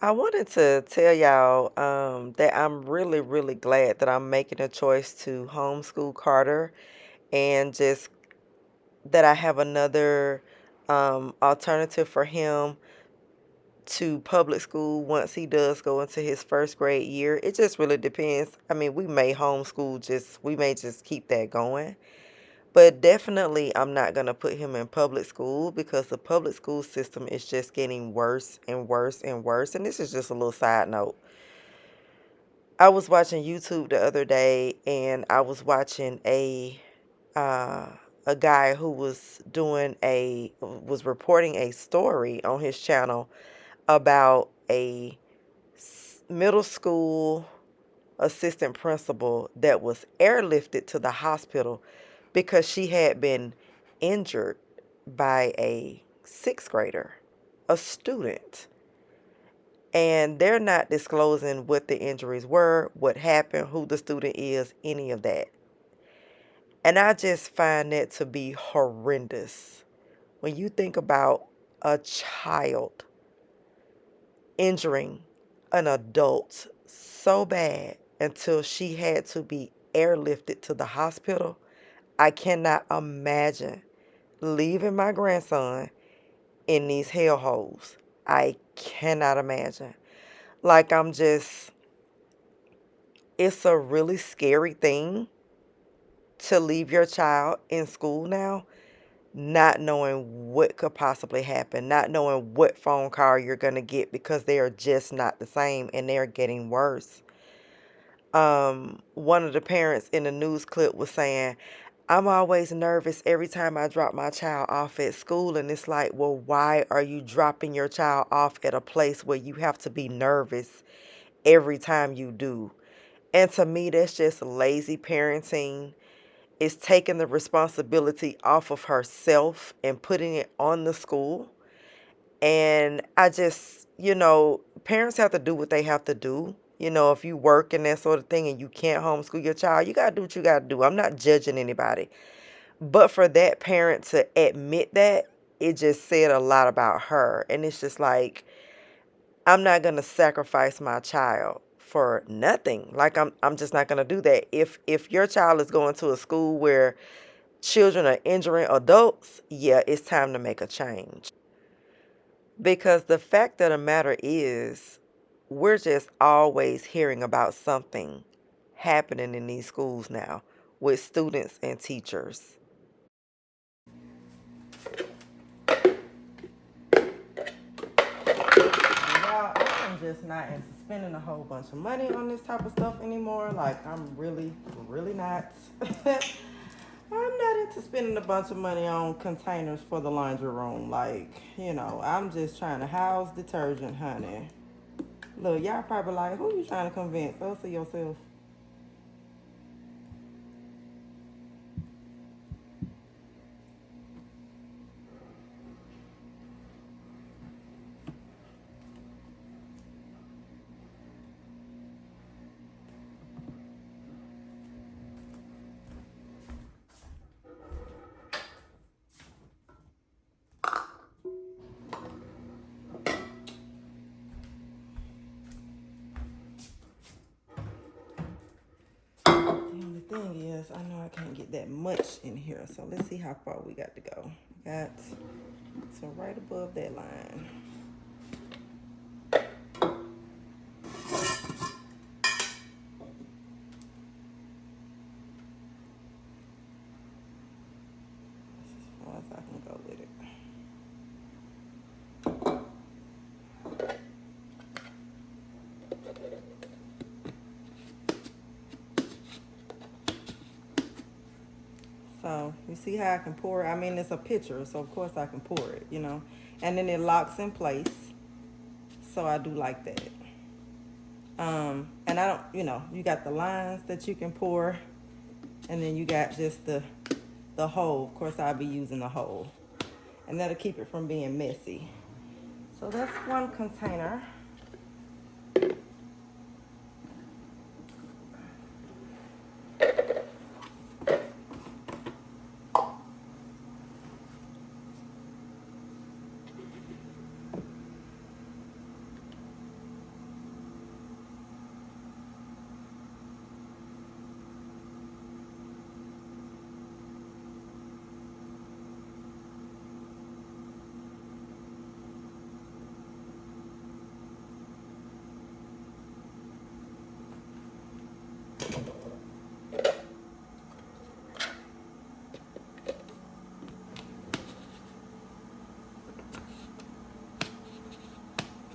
I wanted to tell y'all that I'm really, really glad that I'm making a choice to homeschool Carter and just that I have another alternative for him to public school once he does go into his first grade year. It just really depends. I mean, we may just keep that going. But definitely, I'm not going to put him in public school because the public school system is just getting worse and worse and worse. And this is just a little side note. I was watching YouTube the other day, and I was watching uh, a guy who was reporting a story on his channel about a middle school assistant principal that was airlifted to the hospital because she had been injured by a sixth grader, a student. And they're not disclosing what the injuries were, what happened, who the student is, any of that. And I just find that to be horrendous. When you think about a child injuring an adult so bad until she had to be airlifted to the hospital, I cannot imagine leaving my grandson in these hellholes. I cannot imagine. Like, it's a really scary thing to leave your child in school now, not knowing what could possibly happen, not knowing what phone call you're going to get because they are just not the same and they're getting worse. One of the parents in the news clip was saying, I'm always nervous every time I drop my child off at school. And it's like, well, why are you dropping your child off at a place where you have to be nervous every time you do? And to me, that's just lazy parenting. It's taking the responsibility off of herself and putting it on the school. And I just, parents have to do what they have to do. If you work and that sort of thing and you can't homeschool your child, you got to do what you got to do. I'm not judging anybody. But for that parent to admit that, it just said a lot about her. And it's just like, I'm not going to sacrifice my child for nothing. Like, I'm just not going to do that. If your child is going to a school where children are injuring adults, yeah, it's time to make a change. Because the fact of the matter is, we're just always hearing about something happening in these schools now with students and teachers. Y'all, I am just not into spending a whole bunch of money on this type of stuff anymore. Like, I'm really, really not. I'm not into spending a bunch of money on containers for the laundry room. Like, I'm just trying to house detergent, honey. Look, y'all probably like, who you trying to convince? Us or yourself? The only thing is, I know I can't get that much in here. So let's see how far we got to go. So right above that line. As far as I can go with it. So you see how I can pour it? I mean, it's a pitcher, so of course I can pour it, And then it locks in place. So I do like that. And I don't, you got the lines that you can pour, and then you got just the hole. Of course, I'll be using the hole, and that'll keep it from being messy. So that's one container.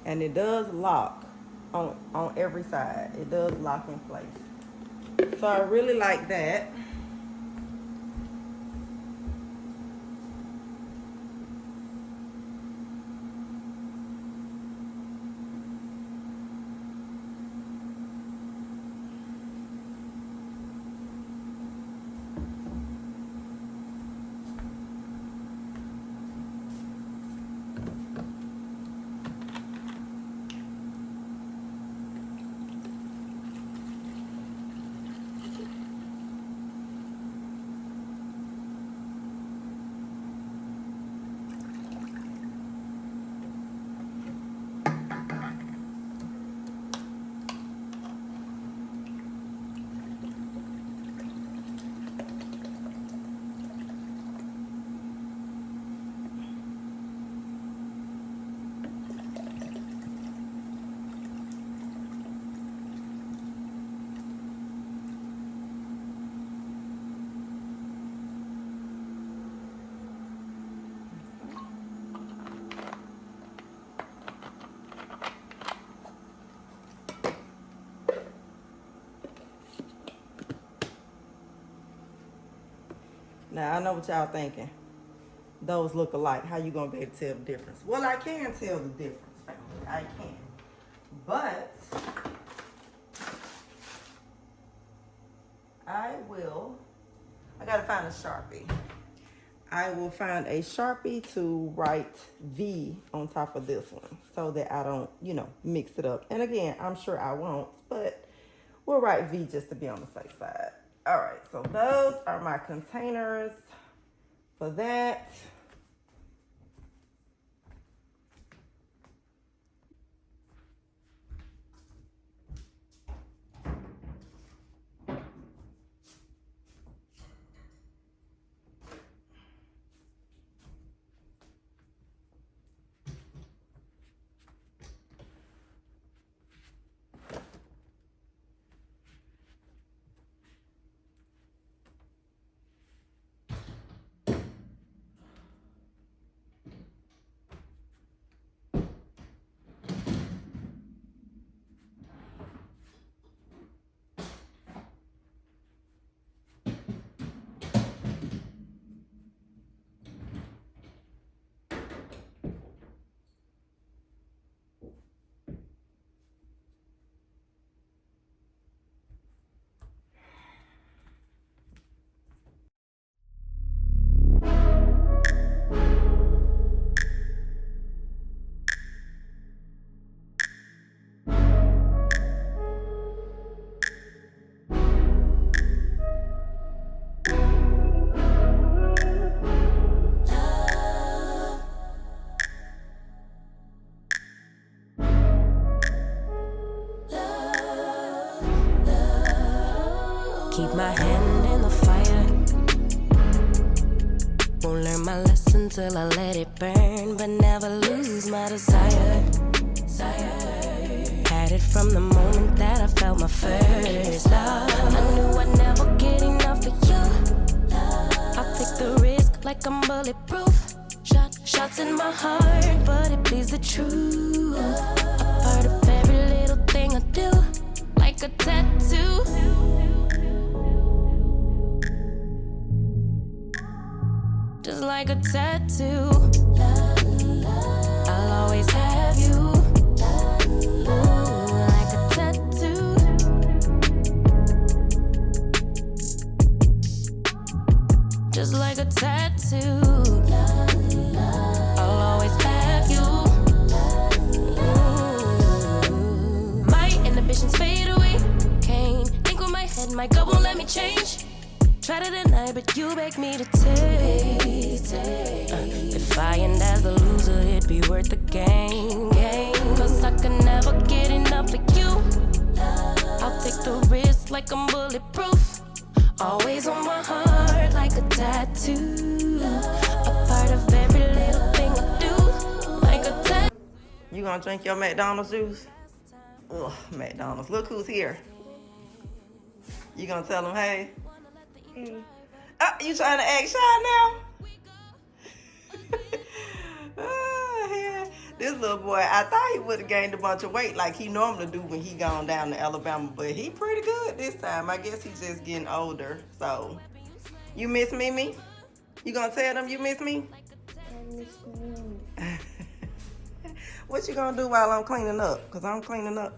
And it does lock on every side. It does lock in place. So I really like that. Now I know what y'all thinking. Those look alike. How you gonna be able to tell the difference? Well, I can tell the difference, family. I can. But I gotta find a Sharpie. I will find a Sharpie to write V on top of this one so that I don't, mix it up. And again, I'm sure I won't, but we'll write V just to be on the safe side. All right, so those are my containers for that. Keep my hand in the fire. Won't learn my lesson till I let it burn, but never lose my desire. Had it from the moment that I felt my first love. I knew I'd never get enough of you. I'll take the risk like I'm bulletproof. Shots in my heart, but it bleeds the truth. A part of every little thing I do, like a tattoo. Just like a tattoo, I'll always have you. Ooh, like a tattoo. Just like a tattoo, I'll always have you. Ooh. My inhibitions fade away. Can't think with my head, my gut won't let me change. Try to deny, but you beg me to taste. If I end as the loser, it'd be worth the game. Cause I can never get enough of you. I'll take the risk like I'm bulletproof. Always on my heart like a tattoo. A part of every little thing I do, like a tattoo. You gonna drink your McDonald's juice? Ugh, McDonald's. Look who's here. You gonna tell them, hey? You trying to act shy now? Yeah. This little boy, I thought he would have gained a bunch of weight like he normally do when he gone down to Alabama, but he pretty good this time. I guess he's just getting older. So, you miss Mimi? You gonna tell them you miss me? I miss me. What you gonna do while I'm cleaning up? Cause I'm cleaning up.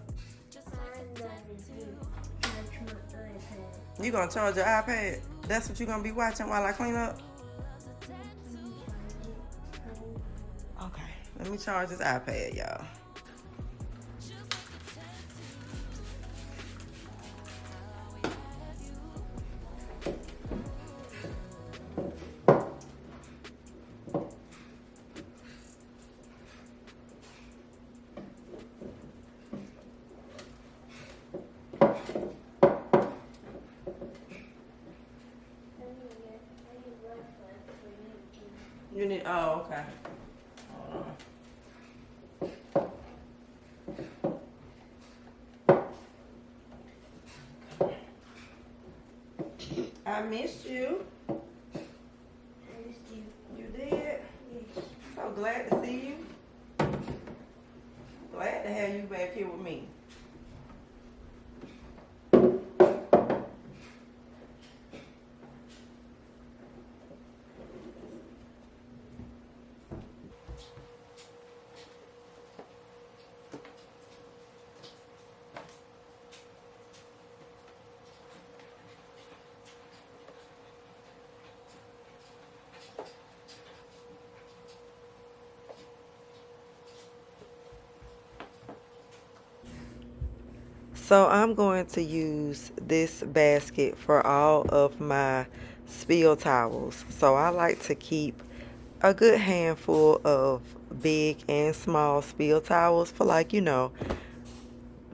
You gonna charge your iPad? That's what you gonna be watching while I clean up? Okay, let me charge this iPad, y'all. You need, oh, okay. Hold on. I missed you. I missed you. You did? Yes. So glad to see you. Glad to have you back here with me. So I'm going to use this basket for all of my spill towels. So I like to keep a good handful of big and small spill towels for, like, you know,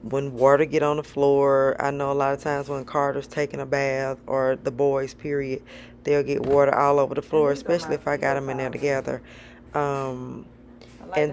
when water get on the floor. I know a lot of times when Carter's taking a bath, or the boys period, they'll get water all over the floor, especially if I got them in there together. And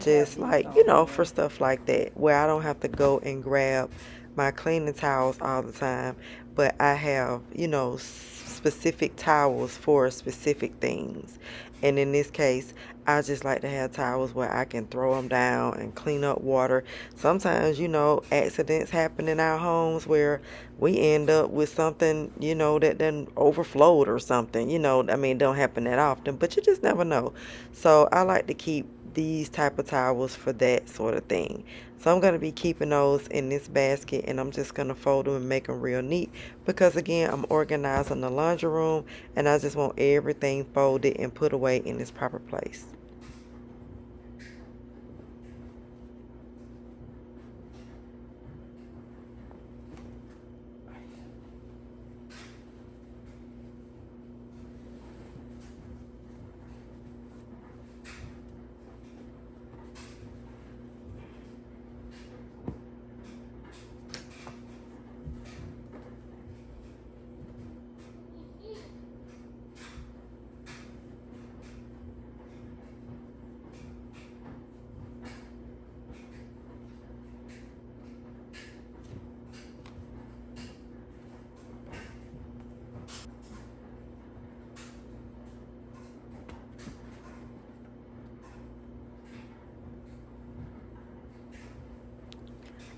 just, like, you know, for stuff like that, where I don't have to go and grab my cleaning towels all the time, but I have, you know, specific towels for specific things. And in this case, I just like to have towels where I can throw them down and clean up water. Sometimes, you know, accidents happen in our homes where we end up with something, you know, that then overflowed or something. You know, I mean, it don't happen that often, but you just never know. So I like to keep these type of towels for that sort of thing. So I'm going to be keeping those in this basket, and I'm just going to fold them and make them real neat, because again, I'm organizing the laundry room and I just want everything folded and put away in its proper place.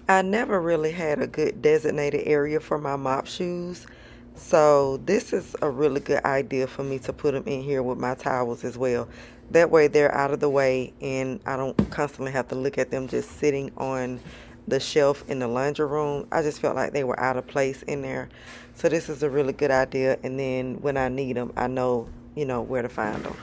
I never really had a good designated area for my mop shoes, so this is a really good idea for me to put them in here with my towels as well. That way they're out of the way and I don't constantly have to look at them just sitting on the shelf in the laundry room. I just felt like they were out of place in there. So this is a really good idea, and then when I need them, I know, you know, where to find them.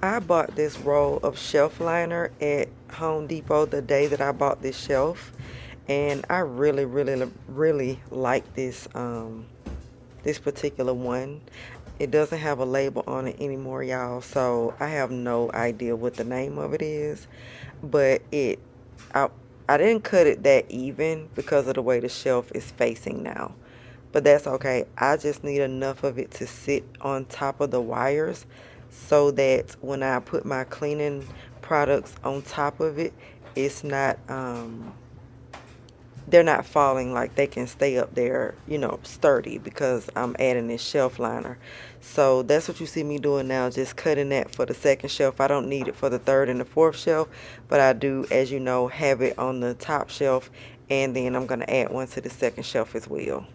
I bought this roll of shelf liner at Home Depot the day that I bought this shelf, and I really like this this particular one. It doesn't have a label on it anymore, y'all, so I have no idea what the name of it is, but I didn't cut it that even because of the way the shelf is facing now. But that's okay. I just need enough of it to sit on top of the wires so that when I put my cleaning products on top of it, it's not they're not falling, like they can stay up there, you know, sturdy, because I'm adding this shelf liner. So that's what you see me doing now, just cutting that for the second shelf. I don't need it for the third and the fourth shelf, but I do, as you know, have it on the top shelf, and then I'm going to add one to the second shelf as well.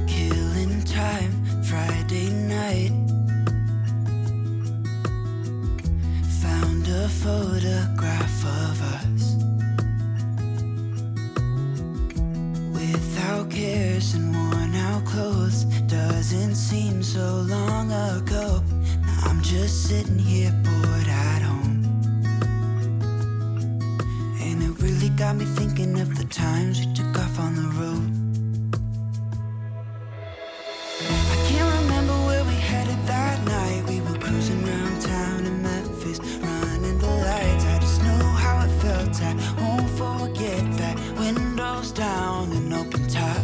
Killing time, Friday night. Found a photograph of us without cares and worn out clothes. Doesn't seem so long ago. Now I'm just sitting here bored at home, and it really got me thinking of the times we took off on the road. I can't remember where we headed that night. We were cruising around town in Memphis, running the lights. I just know how it felt. I won't forget that. Windows down and open top,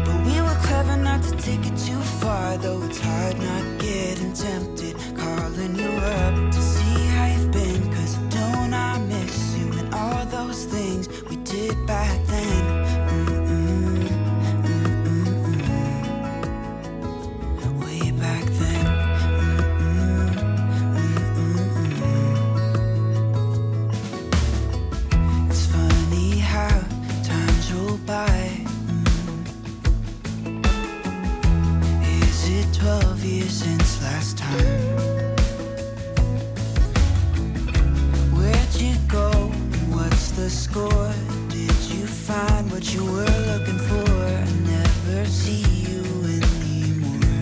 but we were clever not to take it too far. Though it's hard not getting tempted, calling you up to see how you've been. 'Cause don't I miss you and all those things we did back then. Way back then. It's funny how times roll by. Is it 12 years since last time? Where'd you go? What's the score? Did you find what you were looking for? I never see you anymore.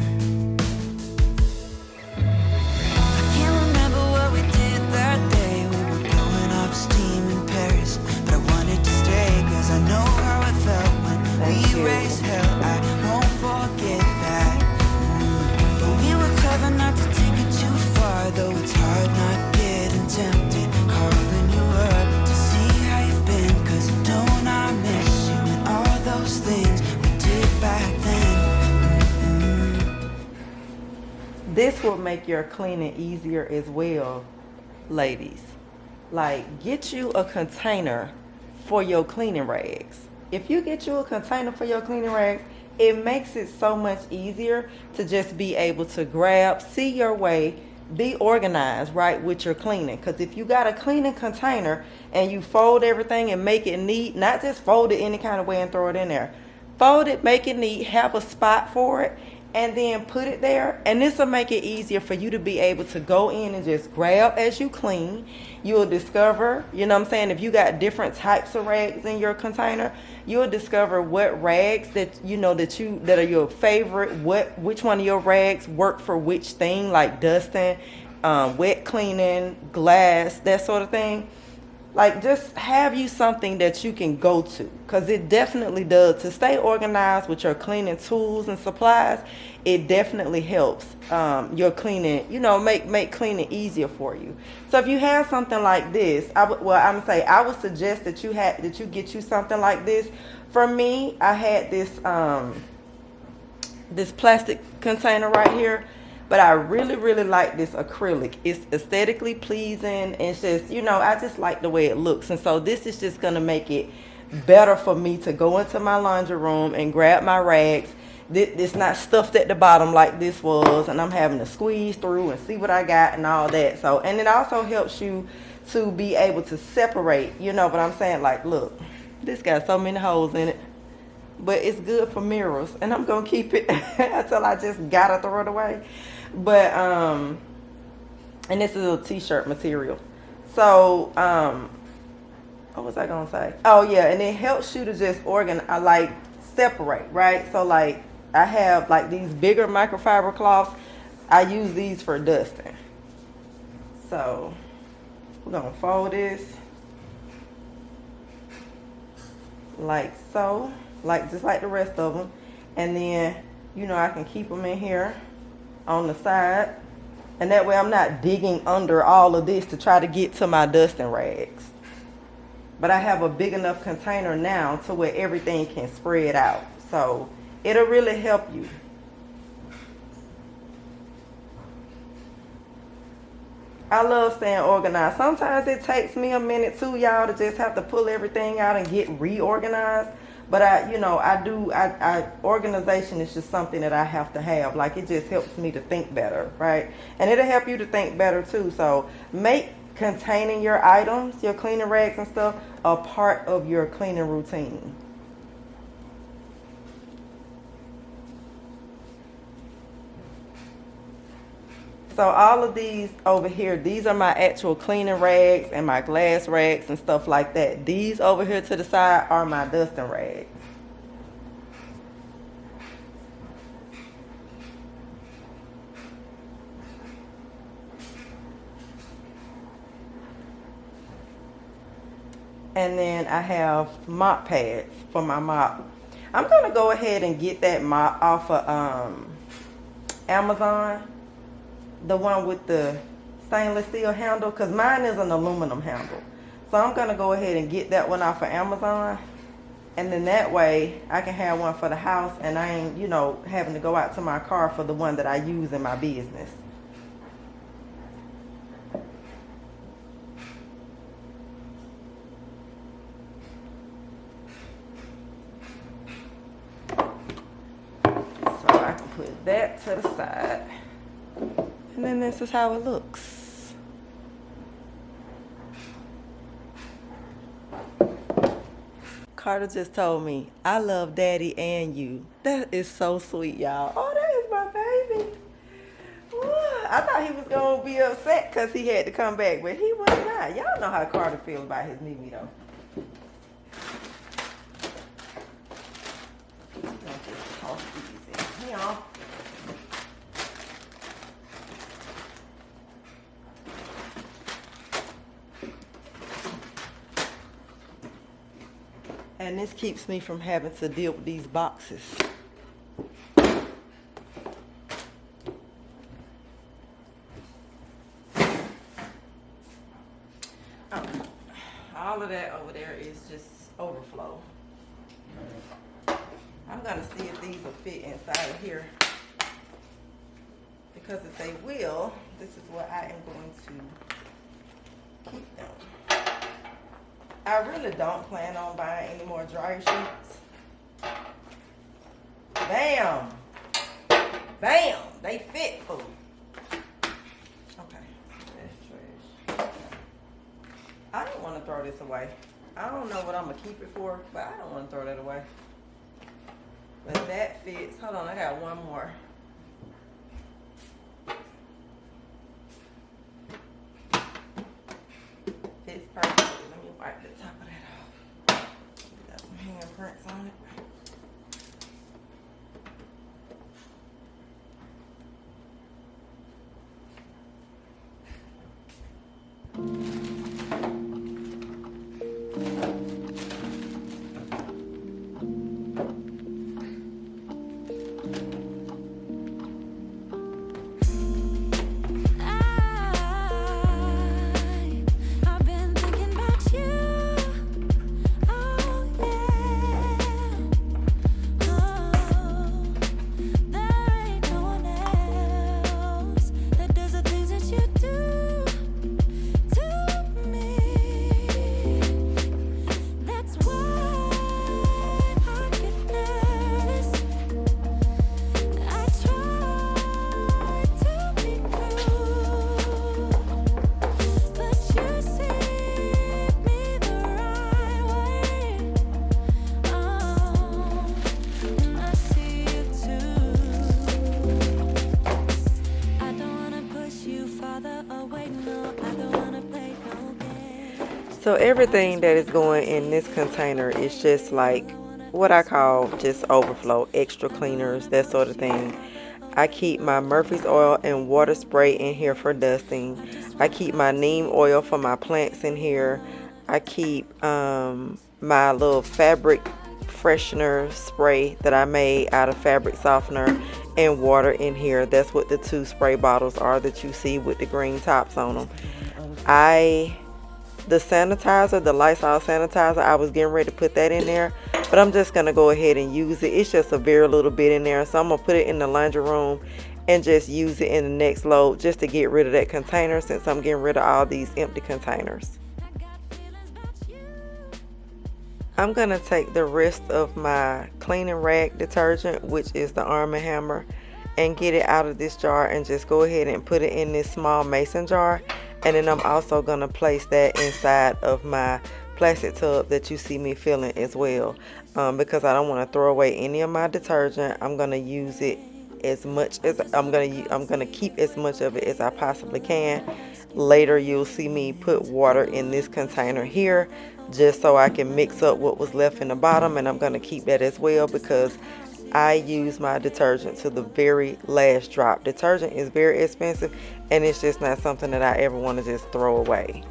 I can't remember what we did that day. We were blowing off steam in Paris, but I wanted to stay 'cause I know how it felt when Thank we you. raised hell. I won't forget that. But we were clever not to take it too far, though it's hard not getting tempted, calling you up to see how you've been. 'Cause don't I miss you and all those things we did back then. This will make your cleaning easier as well, ladies. Like, get you a container for your cleaning rags. If you get you a container for your cleaning rags, it makes it so much easier to just be able to grab, see your way, be organized, right, with your cleaning. Because if you got a cleaning container and you fold everything and make it neat, not just fold it any kind of way and throw it in there. Fold it, make it neat, have a spot for it, and then put it there. And this will make it easier for you to be able to go in and just grab as you clean. You'll discover, you know what I'm saying, if you got different types of rags in your container, you'll discover what rags that you know that are your favorite, which one of your rags work for which thing, like dusting, wet cleaning, glass, that sort of thing. Like, just have you something that you can go to, because it definitely does. To stay organized with your cleaning tools and supplies, it definitely helps your cleaning, you know, make cleaning easier for you. So if you have something like this, I would suggest that you get you something like this. For me, I had this this plastic container right here, but I really like this acrylic. It's aesthetically pleasing, and it's just, you know, I just like the way it looks. And so this is just gonna make it better for me to go into my laundry room and grab my rags. It's not stuffed at the bottom like this was, and I'm having to squeeze through and see what I got and all that. So, and it also helps you to be able to separate, you know what I'm saying? Like, look, This got so many holes in it. But it's good for mirrors. And I'm going to keep it until I just got to throw it away. But, and this is a t-shirt material. So, what was I going to say? Oh, yeah. And it helps you to just like, separate, right? So, like, I have, like, these bigger microfiber cloths. I use these for dusting. So, we're going to fold this like so. Like, just like the rest of them. And then, you know, I can keep them in here on the side. And that way I'm not digging under all of this to try to get to my dusting rags. But I have a big enough container now to where everything can spread out. So it'll really help you. I love staying organized. Sometimes it takes me a minute too, y'all, to just have to pull everything out and get reorganized. But organization is just something that I have to have. Like, it just helps me to think better, right? And it'll help you to think better too. So make containing your items, your cleaning rags and stuff, a part of your cleaning routine. So all of these over here, these are my actual cleaning rags and my glass rags and stuff like that. These over here to the side are my dusting rags. And then I have mop pads for my mop. I'm going to go ahead and get that mop off of Amazon. The one with the stainless steel handle, because mine is an aluminum handle. So I'm going to go ahead and get that one off of Amazon. And then that way I can have one for the house and I ain't, you know, having to go out to my car for the one that I use in my business. So I can put that to the side. And then this is how it looks. Carter just told me, I love Daddy and you. That is so sweet, y'all. Oh, that is my baby. Ooh, I thought he was going to be upset because he had to come back, but he was not. Y'all know how Carter feels about his Mimi, though. He's going to just toss these in here. And this keeps me from having to deal with these boxes. Oh, all of that over there is just overflow. I'm going to see if these will fit inside of here. Because if they will, this is what I am going to keep them. I really don't plan on buying any more dryer sheets. Bam! Bam! They fit, fool. Okay, that's trash. I don't want to throw this away. I don't know what I'm going to keep it for, but I don't want to throw that away. But that fits. Hold on, I got one more. Fits perfect. Let me wipe the top of that off. Got some handprints on it. So everything that is going in this container is just like what I call just overflow, extra cleaners, that sort of thing. I keep my Murphy's oil and water spray in here for dusting. I keep my neem oil for my plants in here. I keep my little fabric freshener spray that I made out of fabric softener and water in here. That's what the 2 spray bottles are that you see with the green tops on them. The sanitizer, the Lysol sanitizer, I was getting ready to put that in there, but I'm just going to go ahead and use it. It's just a very little bit in there, so I'm going to put it in the laundry room and just use it in the next load just to get rid of that container, since I'm getting rid of all these empty containers. I'm going to take the rest of my cleaning rag detergent, which is the Arm & Hammer, and get it out of this jar and just go ahead and put it in this small mason jar. And then I'm also going to place that inside of my plastic tub that you see me filling as well, because I don't want to throw away any of my detergent. I'm going to use it as much as I'm going to keep as much of it as I possibly can. Later you'll see me put water in this container here just so I can mix up what was left in the bottom, and I'm going to keep that as well because I use my detergent to the very last drop. Detergent is very expensive, and it's just not something that I ever want to just throw away.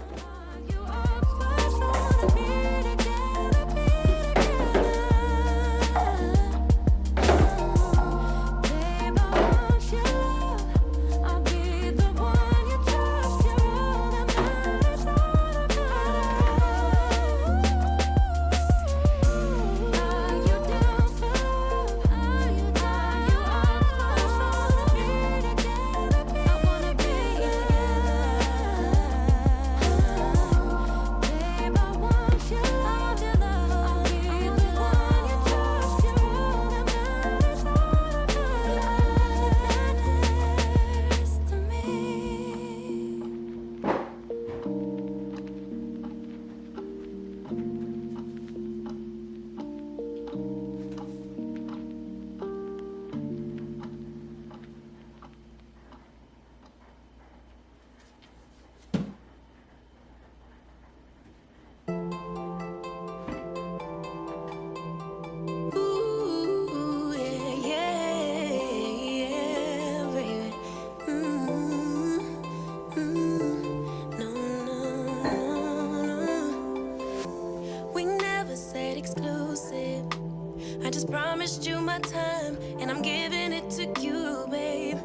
I just promised you my time, and I'm giving it to you, babe.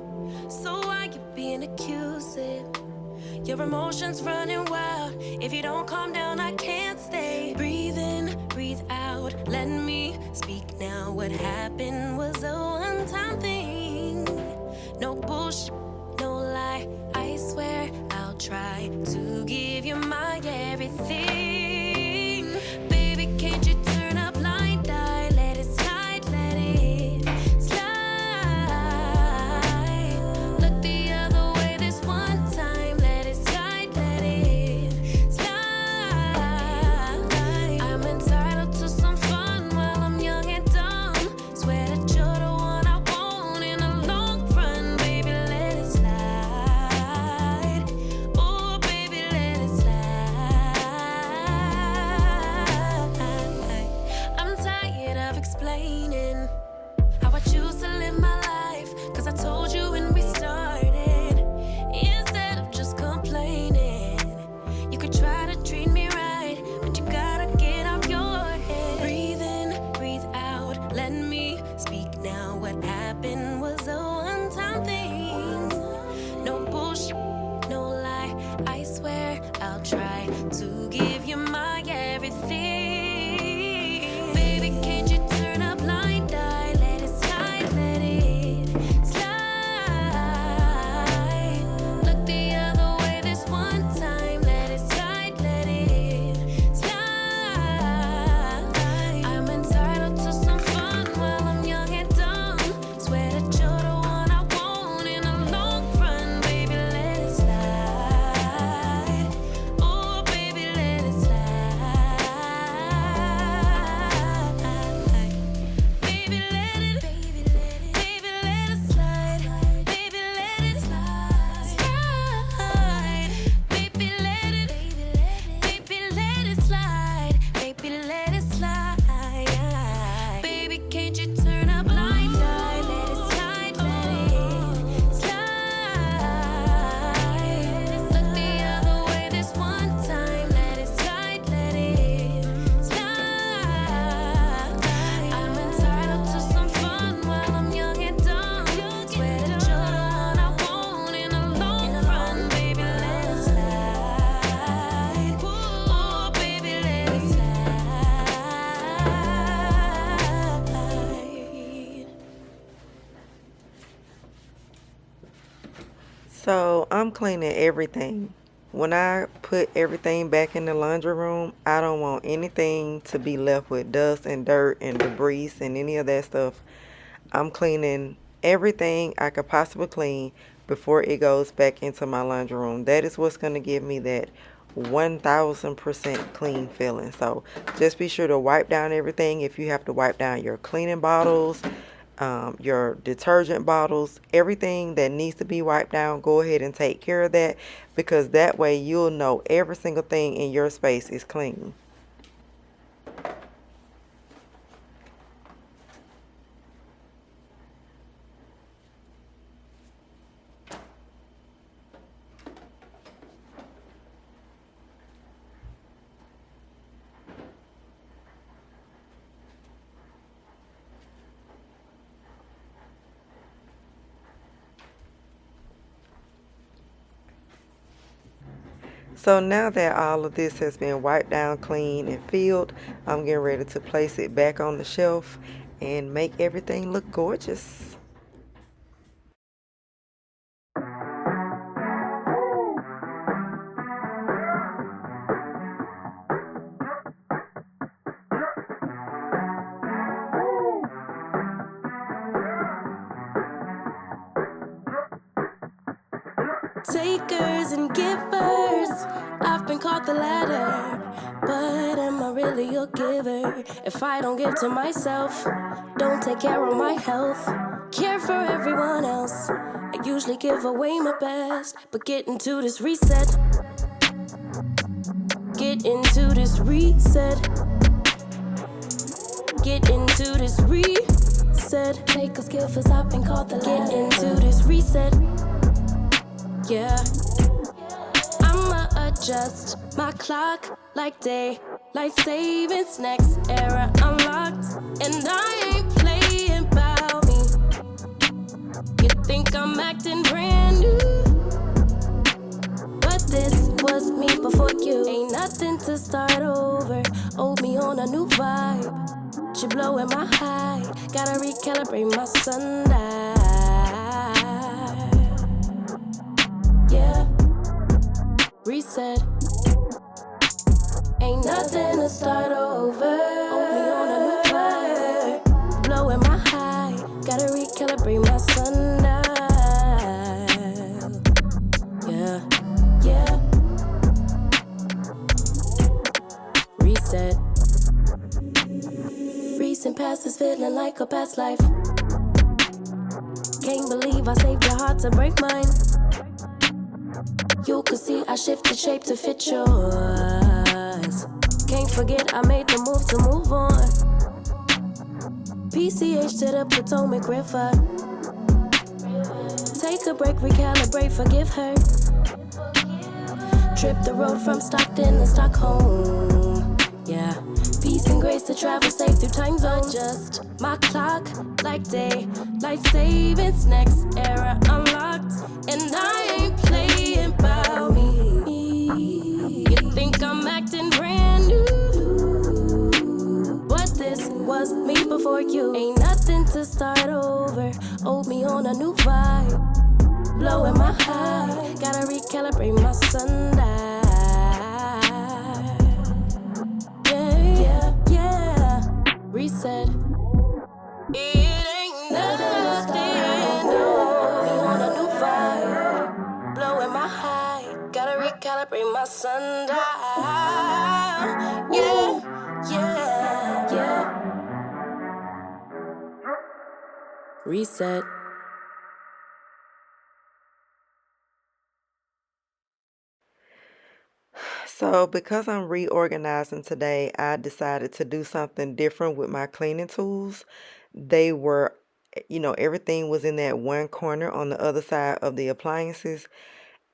So why you being accusive? Your emotions running wild. If you don't calm down, I can't stay. Breathe in, breathe out. Let me speak now. What happened was a one-time thing. No bullshit, no lie. I swear I'll try to give you my everything. Baby, can't you turn a blind eye? Let it slide, let it slide. Look the other way this one time. Let it slide, let it slide. I'm entitled to some fun while I'm young and dumb. Swear that you're the one I want in the long run. Baby, let it slide. Oh, baby, let it slide. I'm tired of explaining how I choose to live my life, 'cause I told you when we started. Instead of just complaining, you could try to treat me right, but you gotta get out your head. Breathe in, breathe out. Let me speak now. What happened was a one-time thing. No bullshit, no lie. I swear I'll try to give you my everything. Baby, can't you turn a blind eye? Let it slide, let it slide. Look the other way this one time. Let it slide, let it slide. I'm entitled to some fun while I'm young and dumb. Swear that you're the one I want in the long run. Baby, let it slide. Oh, baby, let it So I'm cleaning everything. When I put everything back in the laundry room, I don't want anything to be left with dust and dirt and debris and any of that stuff. I'm cleaning everything I could possibly clean before it goes back into my laundry room. That is what's going to give me that 1000% clean feeling. So just be sure to wipe down everything. If you have to wipe down your cleaning bottles, your detergent bottles, everything that needs to be wiped down, go ahead and take care of that, because that way you'll know every single thing in your space is clean. So now that all of this has been wiped down, clean, and filled, I'm getting ready to place it back on the shelf and make everything look gorgeous. Takers and givers, I've been called the latter. But am I really a giver if I don't give to myself? Don't take care of my health, care for everyone else. I usually give away my best, but get into this reset. Get into this reset. Get into this reset. Takers, givers, I've been called the latter. Get into this reset. Yeah, I'ma adjust my clock like daylight savings. Next era unlocked, and I ain't playing about me. You think I'm acting brand new, but this was me before you. Ain't nothing to start over. Owe me on a new vibe. She blowing my high. Gotta recalibrate my sundial. Yeah, reset. Ain't nothing to start over. Owe me on a new vibe. Blowing my high. Gotta recalibrate my sundial. Yeah, yeah. Reset. Recent past is feeling like a past life. Can't believe I saved your heart to break mine. You could see I shifted shape to fit yours. Can't forget I made the move to move on. PCH to the Potomac River. Take a break, recalibrate, forgive her. Trip the road from Stockton to Stockholm. Yeah, peace and grace to travel safe through time zones. Adjust my clock like daylight savings. Next era unlocked, and I ain't playing about me. You think I'm acting brand new, but this was me before you. Ain't nothing to start over. Owe me on a new vibe. Blowing my high. Gotta recalibrate my sundial. Reset. It ain't nothing, no. We on a new vibe. Blowing my high. Gotta recalibrate my sundial. Yeah, yeah, yeah. Reset. So because I'm reorganizing today, I decided to do something different with my cleaning tools. They were, everything was in that one corner on the other side of the appliances,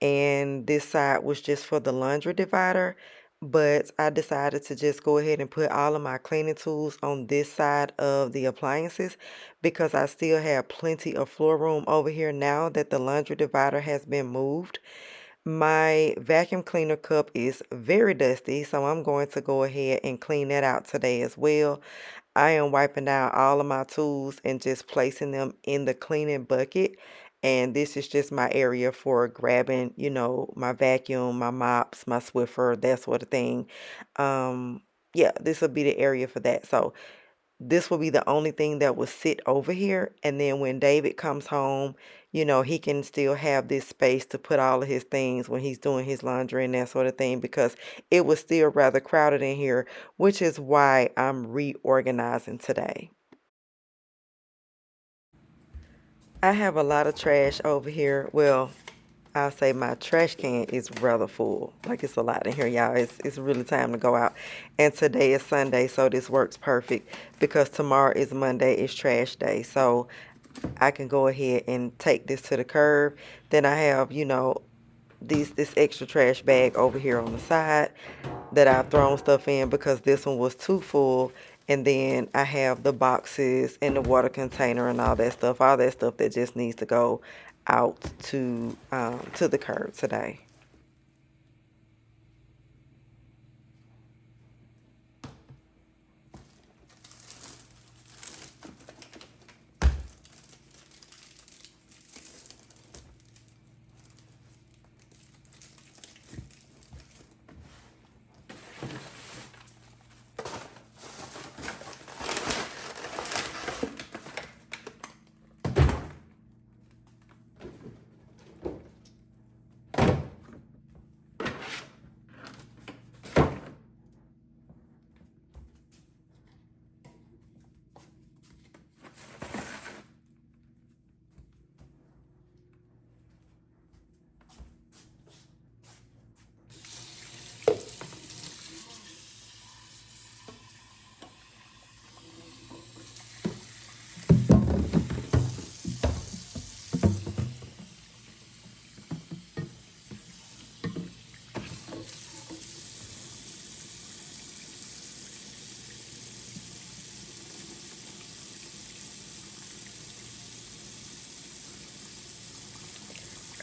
and this side was just for the laundry divider. But I decided to just go ahead and put all of my cleaning tools on this side of the appliances, because I still have plenty of floor room over here now that the laundry divider has been moved. My vacuum cleaner cup is very dusty, so I'm going to go ahead and clean that out today as well. I am wiping down all of my tools and just placing them in the cleaning bucket. And this is just my area for grabbing, you know, my vacuum, my mops, my Swiffer, that sort of thing. Yeah, this will be the area for that. So this will be the only thing that will sit over here. And then when David comes home, you know, he can still have this space to put all of his things when he's doing his laundry and that sort of thing, because it was still rather crowded in here, which is why I'm reorganizing today. I have a lot of trash over here. Well, I'll say my trash can is rather full. Like, it's a lot in here, y'all. It's really time to go out. And today is Sunday, so this works perfect because tomorrow is Monday, it's trash day. So I can go ahead and take this to the curb. Then I have, you know, this extra trash bag over here on the side that I've thrown stuff in because this one was too full. And then I have the boxes and the water container and all that stuff that just needs to go out to the curb today.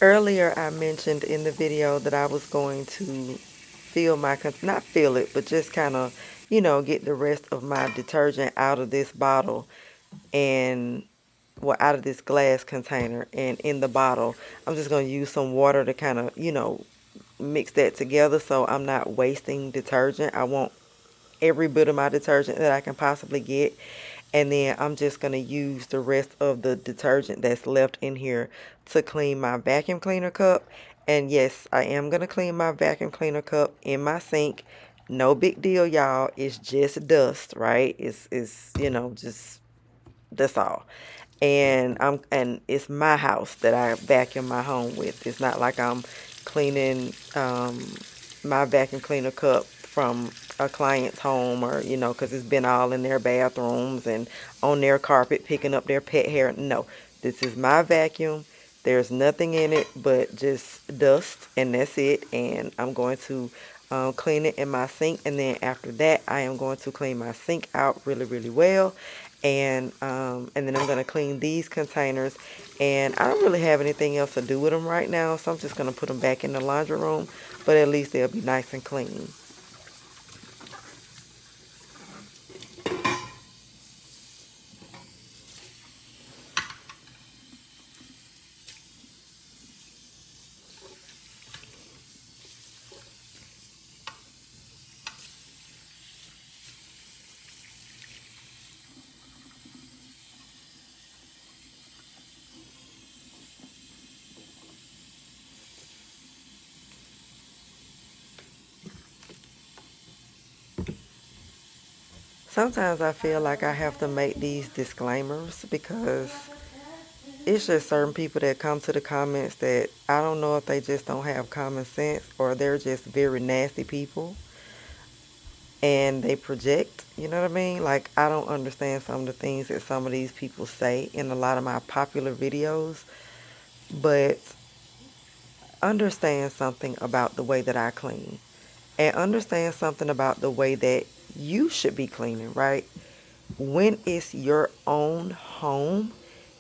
Earlier, I mentioned in the video that I was going to not fill it, but just kind of, you know, get the rest of my detergent out of this bottle and, well, out of this glass container. And in the bottle, I'm just going to use some water to kind of, you know, mix that together so I'm not wasting detergent. I want every bit of my detergent that I can possibly get. And then I'm just going to use the rest of the detergent that's left in here to clean my vacuum cleaner cup. And yes, I am going to clean my vacuum cleaner cup in my sink. No big deal, y'all. It's just dust, right? It's you know, just that's all. And it's my house that I vacuum my home with. It's not like I'm cleaning my vacuum cleaner cup from a client's home, or, you know, because it's been all in their bathrooms and on their carpet picking up their pet hair. No, this is my vacuum. There's nothing in it but just dust, and that's it. And I'm going to clean it in my sink, and then after that I am going to clean my sink out really, really well. And then I'm going to clean these containers, and I don't really have anything else to do with them right now, so I'm just going to put them back in the laundry room, but at least they'll be nice and clean. Sometimes I feel like I have to make these disclaimers because it's just certain people that come to the comments that I don't know if they just don't have common sense or they're just very nasty people and they project, you know what I mean? Like, I don't understand some of the things that some of these people say in a lot of my popular videos, but understand something about the way that I clean and understand something about the way that you should be cleaning, right? When it's your own home,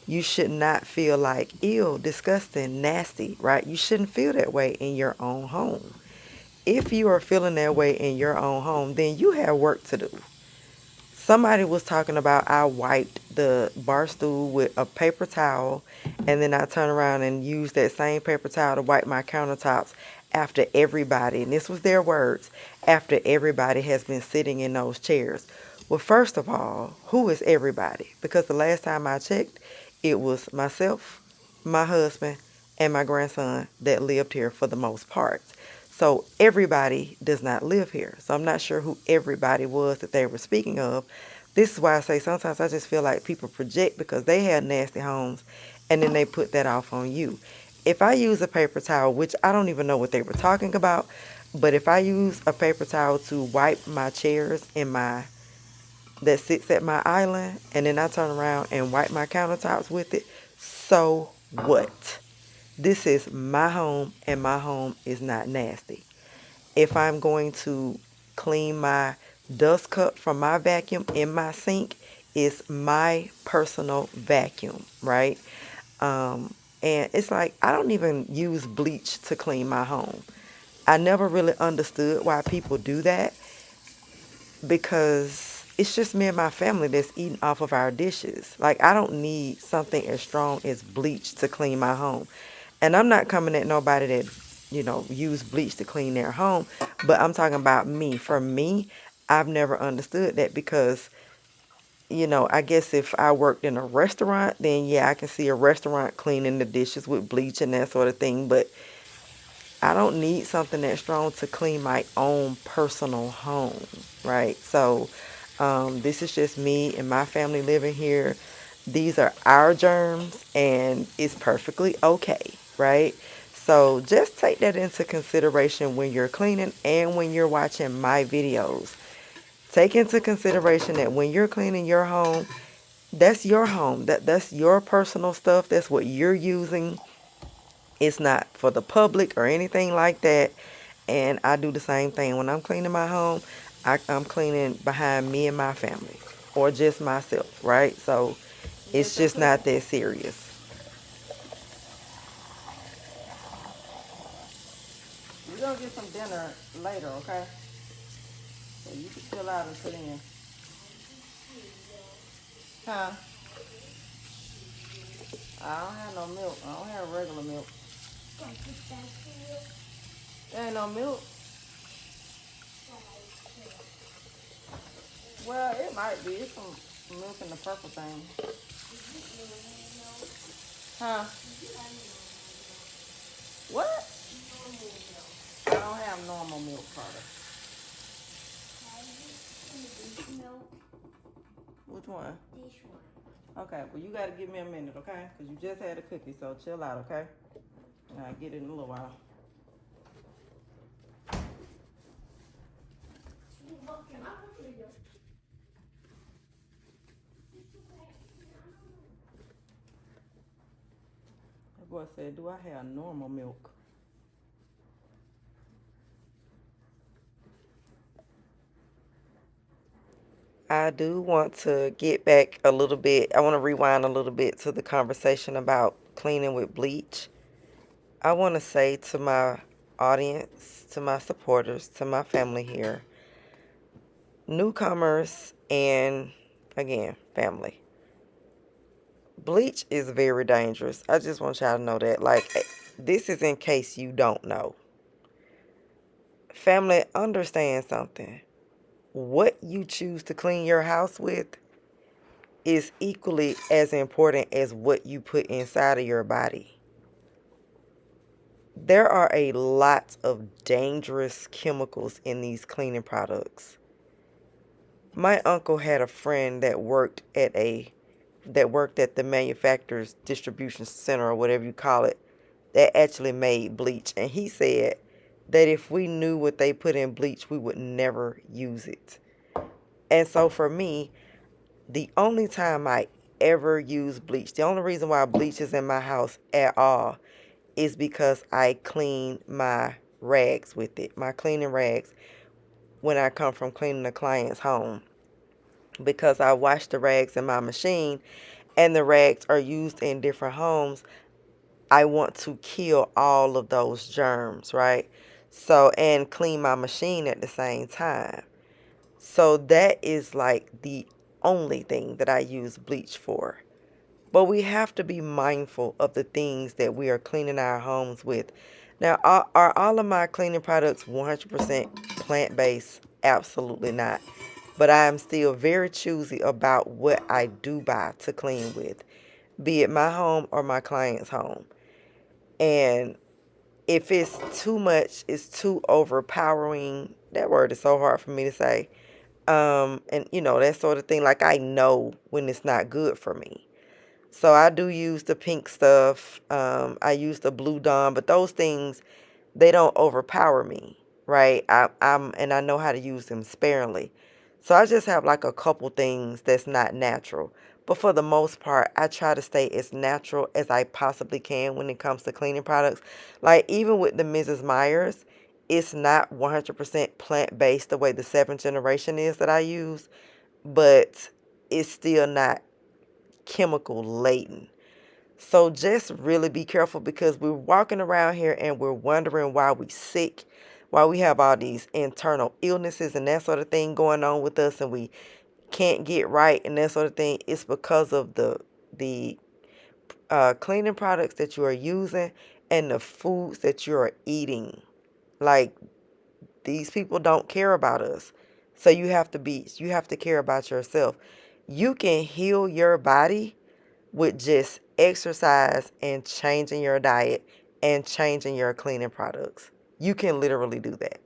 you should not feel like, ew, disgusting, nasty, right? You shouldn't feel that way in your own home. If you are feeling that way in your own home, then you have work to do. Somebody was talking about I wiped the bar stool with a paper towel and then I turn around and use that same paper towel to wipe my countertops after everybody, and this was their words, after everybody has been sitting in those chairs. Well, first of all, who is everybody? Because the last time I checked, it was myself, my husband, and my grandson that lived here for the most part. So everybody does not live here. So I'm not sure who everybody was that they were speaking of. This is why I say sometimes I just feel like people project because they had nasty homes and then they put that off on you. If I use a paper towel, which I don't even know what they were talking about, but if I use a paper towel to wipe my chairs in my that sits at my island and then I turn around and wipe my countertops with it, so what? This is my home and my home is not nasty. If I'm going to clean my dust cup from my vacuum in my sink, it's my personal vacuum, right? And it's like I don't even use bleach to clean my home. I never really understood why people do that because it's just me and my family that's eating off of our dishes. Like I don't need something as strong as bleach to clean my home. And I'm not coming at nobody that, use bleach to clean their home, but I'm talking about me. For me, I've never understood that because, I guess if I worked in a restaurant, then yeah, I can see a restaurant cleaning the dishes with bleach and that sort of thing, but I don't need something that strong to clean my own personal home, right? So this is just me and my family living here. These are our germs and it's perfectly okay, right? So just take that into consideration when you're cleaning and when you're watching my videos. Take into consideration that when you're cleaning your home, that's your home. That's your personal stuff. That's what you're using. It's not for the public or anything like that. And I do the same thing. When I'm cleaning my home, I'm cleaning behind me and my family or just myself, right? So it's just not that serious. We're going to get some dinner later, okay? So you can chill out until then. Huh? I don't have no milk. I don't have regular milk. There ain't no milk. Well, it might be. It's some milk in the purple thing. Huh? What? I don't have normal milk products. Which one? This one. Okay, well you gotta give me a minute, okay? Because you just had a cookie, so chill out, okay? And I'll get it in a little while. That boy said, do I have normal milk? I do want to get back a little bit. I want to rewind a little bit to the conversation about cleaning with bleach. I want to say to my audience, to my supporters, to my family here, newcomers, and again, family. Bleach is very dangerous. I just want y'all to know that. Like, this is in case you don't know. Family, understand something. What you choose to clean your house with is equally as important as what you put inside of your body. There are a lot of dangerous chemicals in these cleaning products. My uncle had a friend that worked at the manufacturer's distribution center or whatever you call it that actually made bleach, and he said that if we knew what they put in bleach, we would never use it. And so for me, the only time I ever use bleach, the only reason why bleach is in my house at all is because I clean my rags with it, my cleaning rags, when I come from cleaning a client's home. Because I wash the rags in my machine and the rags are used in different homes, I want to kill all of those germs, right? So, and clean my machine at the same time. So that is like the only thing that I use bleach for. But we have to be mindful of the things that we are cleaning our homes with. Now, are all of my cleaning products 100% plant-based? Absolutely not. But I am still very choosy about what I do buy to clean with, be it my home or my client's home. And if it's too much, it's too overpowering. That word is so hard for me to say. And that sort of thing. Like, I know when it's not good for me. So I do use the pink stuff. I use the blue Dawn, but those things, they don't overpower me, right? And I know how to use them sparingly. So I just have like a couple things that's not natural. But for the most part, I try to stay as natural as I possibly can when it comes to cleaning products. Like, even with the Mrs. Meyer's, it's not 100% plant-based the way the 7th generation is that I use, but it's still not chemical laden. So just really be careful, because we're walking around here and we're wondering why we're sick, why we have all these internal illnesses and that sort of thing going on with us, and we can't get right and that sort of thing. It's because of the cleaning products that you are using and the foods that you are eating. Like, these people don't care about us. So you have to care about yourself. You can heal your body with just exercise and changing your diet and changing your cleaning products. You can literally do that.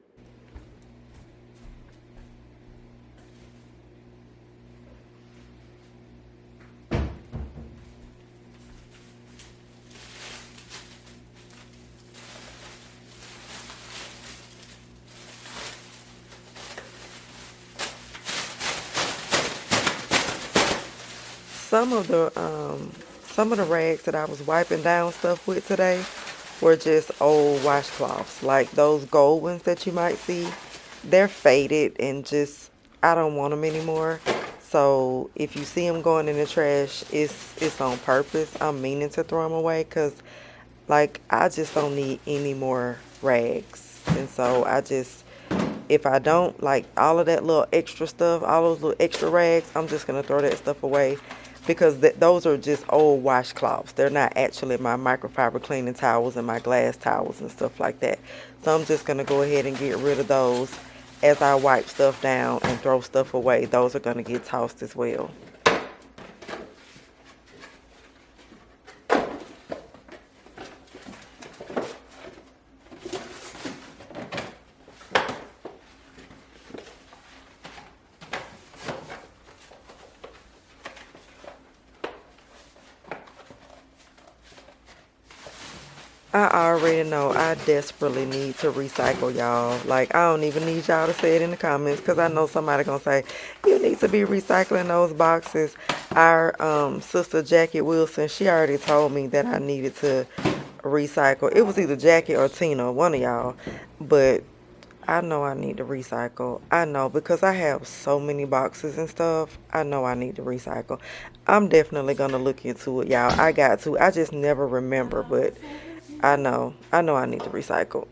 Some of the rags that I was wiping down stuff with today were just old washcloths, like those gold ones that you might see. They're faded and just, I don't want them anymore. So if you see them going in the trash, it's on purpose. I'm meaning to throw them away, because like, I just don't need any more rags. And so if I don't like all of that little extra stuff, all those little extra rags, I'm just going to throw that stuff away, because those are just old washcloths. They're not actually my microfiber cleaning towels and my glass towels and stuff like that. So I'm just going to go ahead and get rid of those as I wipe stuff down and throw stuff away. Those are going to get tossed as well. I already know I desperately need to recycle, y'all. Like, I don't even need y'all to say it in the comments, because I know somebody gonna say, you need to be recycling those boxes. Our sister Jackie Wilson, she already told me that I needed to recycle. It was either Jackie or Tina, one of y'all. But I know I need to recycle. I know, because I have so many boxes and stuff. I know I need to recycle. I'm definitely gonna look into it, y'all. I got to. I just never remember, but I know I need to recycle.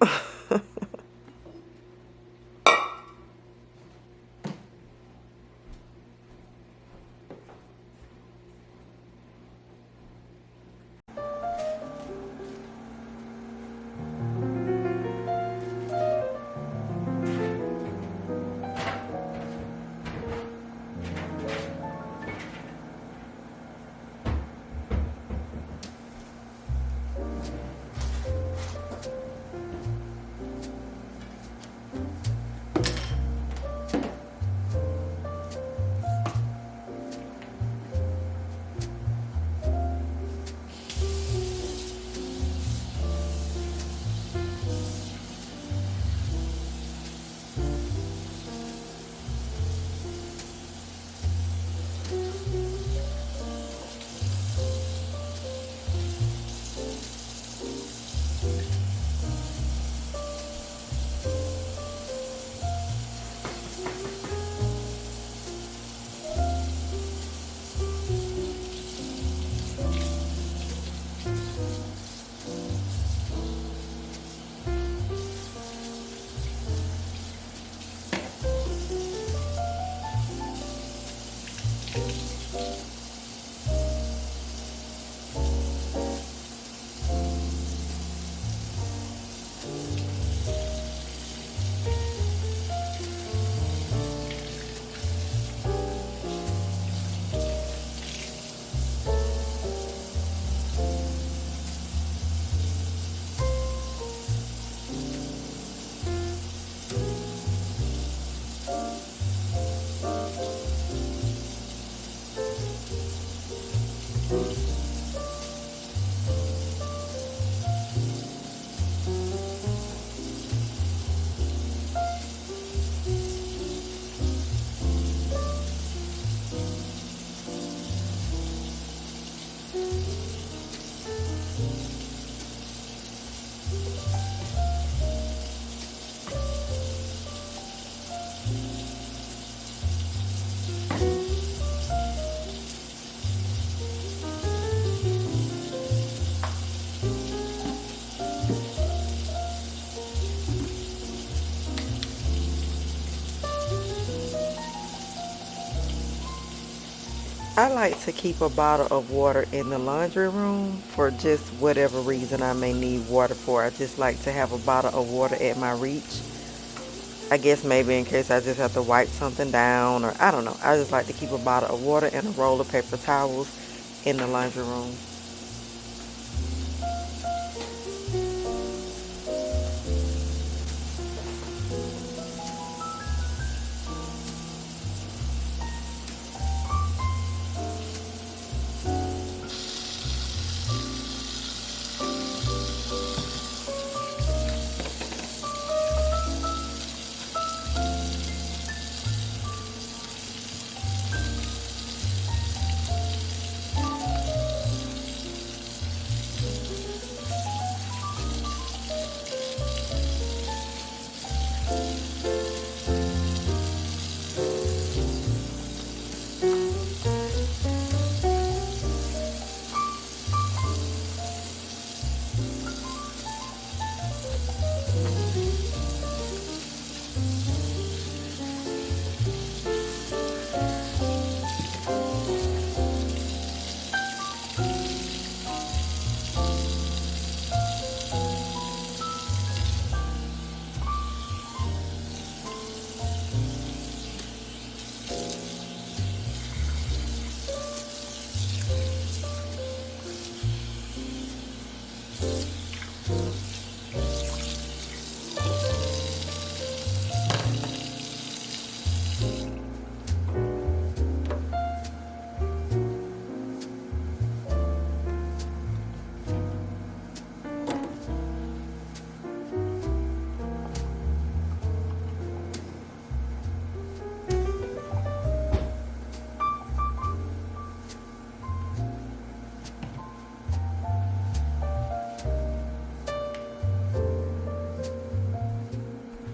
I like to keep a bottle of water in the laundry room for just whatever reason I may need water for. I just like to have a bottle of water at my reach. I guess maybe in case I just have to wipe something down, or I don't know. I just like to keep a bottle of water and a roll of paper towels in the laundry room.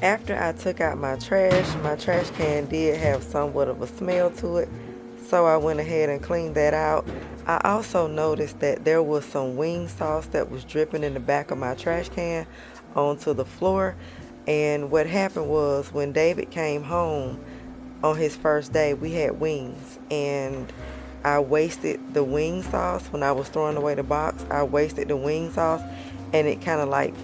After I took out my trash can did have somewhat of a smell to it, so I went ahead and cleaned that out. I also noticed that there was some wing sauce that was dripping in the back of my trash can onto the floor. And what happened was, when David came home on his first day, we had wings, and I wasted the wing sauce. When I was throwing away the box, I wasted the wing sauce, and it kind of like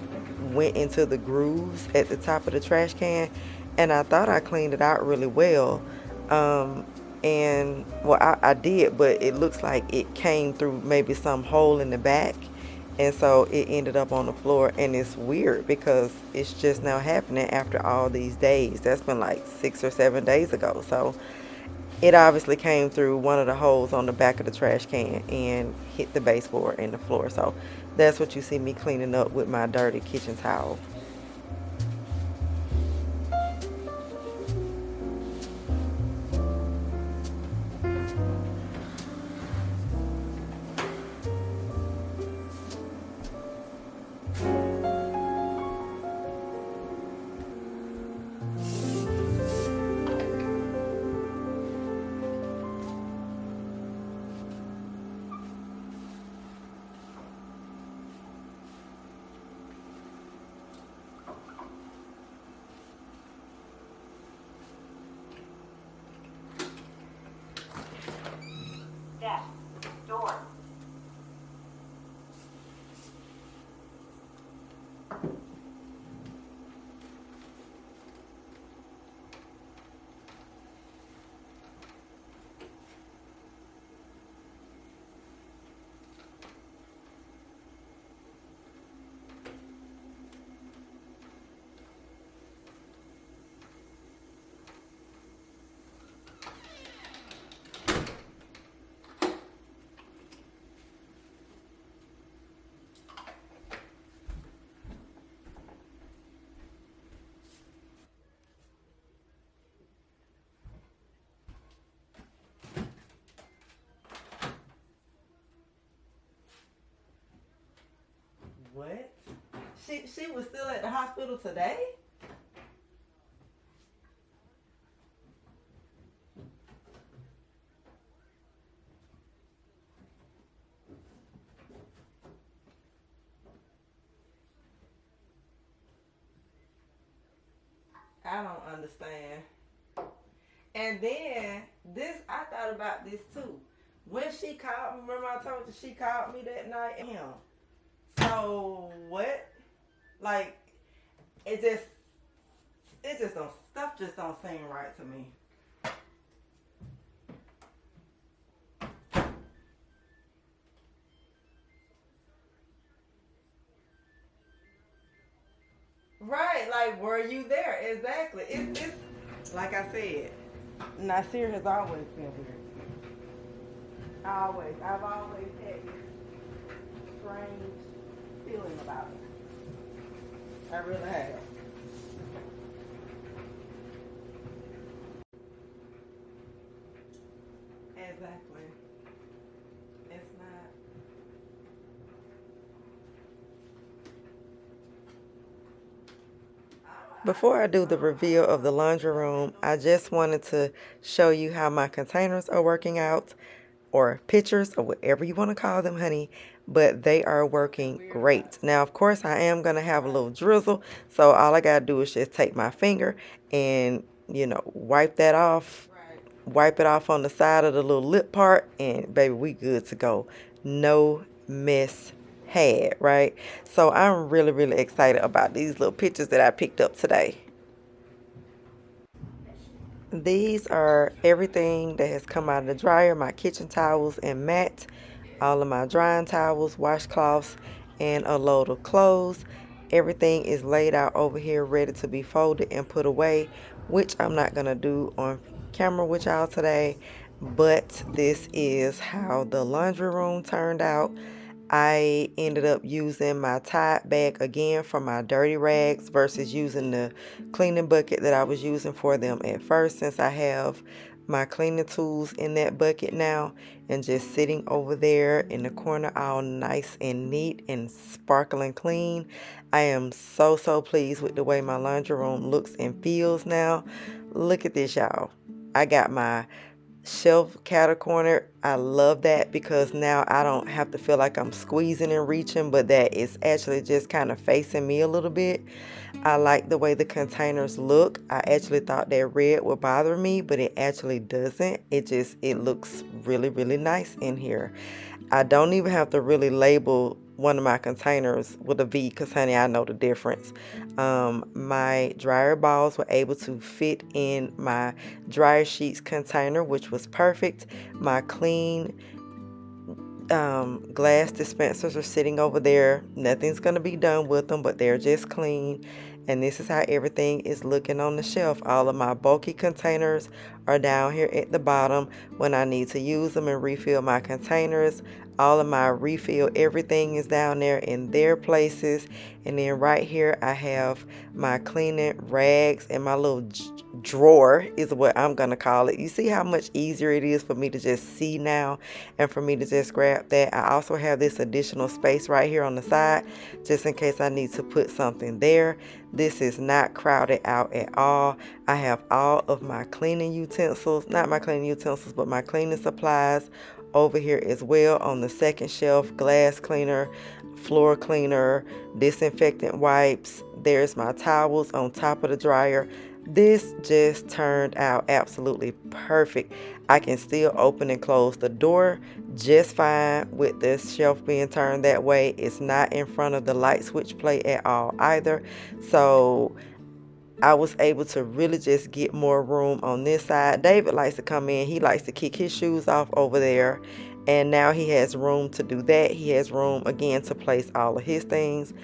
went into the grooves at the top of the trash can, and I thought I cleaned it out really well. And well, I did, but it looks like it came through maybe some hole in the back, and so it ended up on the floor. And it's weird because it's just now happening after all these days. That's been like 6 or 7 days ago, so it obviously came through one of the holes on the back of the trash can and hit the baseboard and the floor. So that's what you see me cleaning up with my dirty kitchen towel. Door. What? She was still at the hospital today? I don't understand. And then this, I thought about this too. When she called me, remember I told you she called me that night? So what? Like, it just don't, stuff just don't seem right to me. Right, like, were you there? Exactly. It's like I said, Nasir has always been weird. Always. I've always had this strange feeling about it. I really have. Exactly. It's not. Before I do the reveal of the laundry room, I just wanted to show you how my containers are working out, or pictures, or whatever you want to call them, honey, but they are working great. Now, of course, I am going to have a little drizzle, so all I got to do is just take my finger and, you know, wipe that off, wipe it off on the side of the little lip part, and baby, we good to go. No mess had, right? So I'm really, really excited about these little pictures that I picked up today. These are everything that has come out of the dryer, my kitchen towels and mats, all of my drying towels, washcloths, and a load of clothes. Everything is laid out over here ready to be folded and put away, which I'm not going to do on camera with y'all today, but this is how the laundry room turned out. I ended up using my Tide bag again for my dirty rags versus using the cleaning bucket that I was using for them at first, since I have my cleaning tools in that bucket now, and just sitting over there in the corner all nice and neat and sparkling clean. I am so pleased with the way my laundry room looks and feels now. Look at this, y'all. I got my shelf cattle corner. I love that because now I don't have to feel like I'm squeezing and reaching, but that it's actually just kind of facing me a little bit. I like the way the containers look. I actually thought that red would bother me, but it actually doesn't. It looks really nice in here. I don't even have to really label one of my containers with a V because, honey, I know the difference. My dryer balls were able to fit in my dryer sheets container, which was perfect. My clean glass dispensers are sitting over there. Nothing's going to be done with them, but they're just clean. And this is how everything is looking on the shelf. All of my bulky containers are down here at the bottom when I need to use them and refill my containers. All of my refill, everything is down there in their places. And then right here I have my cleaning rags, and my little drawer is what I'm gonna call it. You see how much easier it is for me to just see now and for me to just grab that. I also have this additional space right here on the side just in case I need to put something there. This is not crowded out at all. I have all of my cleaning utensils, not my cleaning utensils, but my cleaning supplies over here as well on the second shelf. Glass cleaner, floor cleaner, disinfectant wipes. There's my towels on top of the dryer. This just turned out absolutely perfect. I can still open and close the door just fine with this shelf being turned that way. It's not in front of the light switch plate at all either. So I was able to really just get more room on this side. David likes to come in. He likes to kick his shoes off over there. And now he has room to do that. He has room again to place all of his things.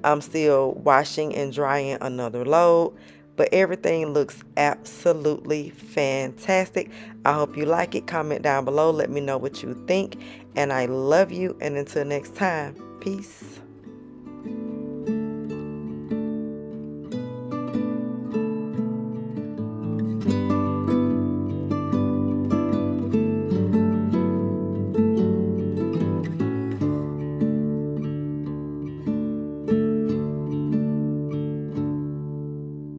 I'm still washing and drying another load. But everything looks absolutely fantastic. I hope you like it. Comment down below. Let me know what you think. And I love you. And until next time, peace.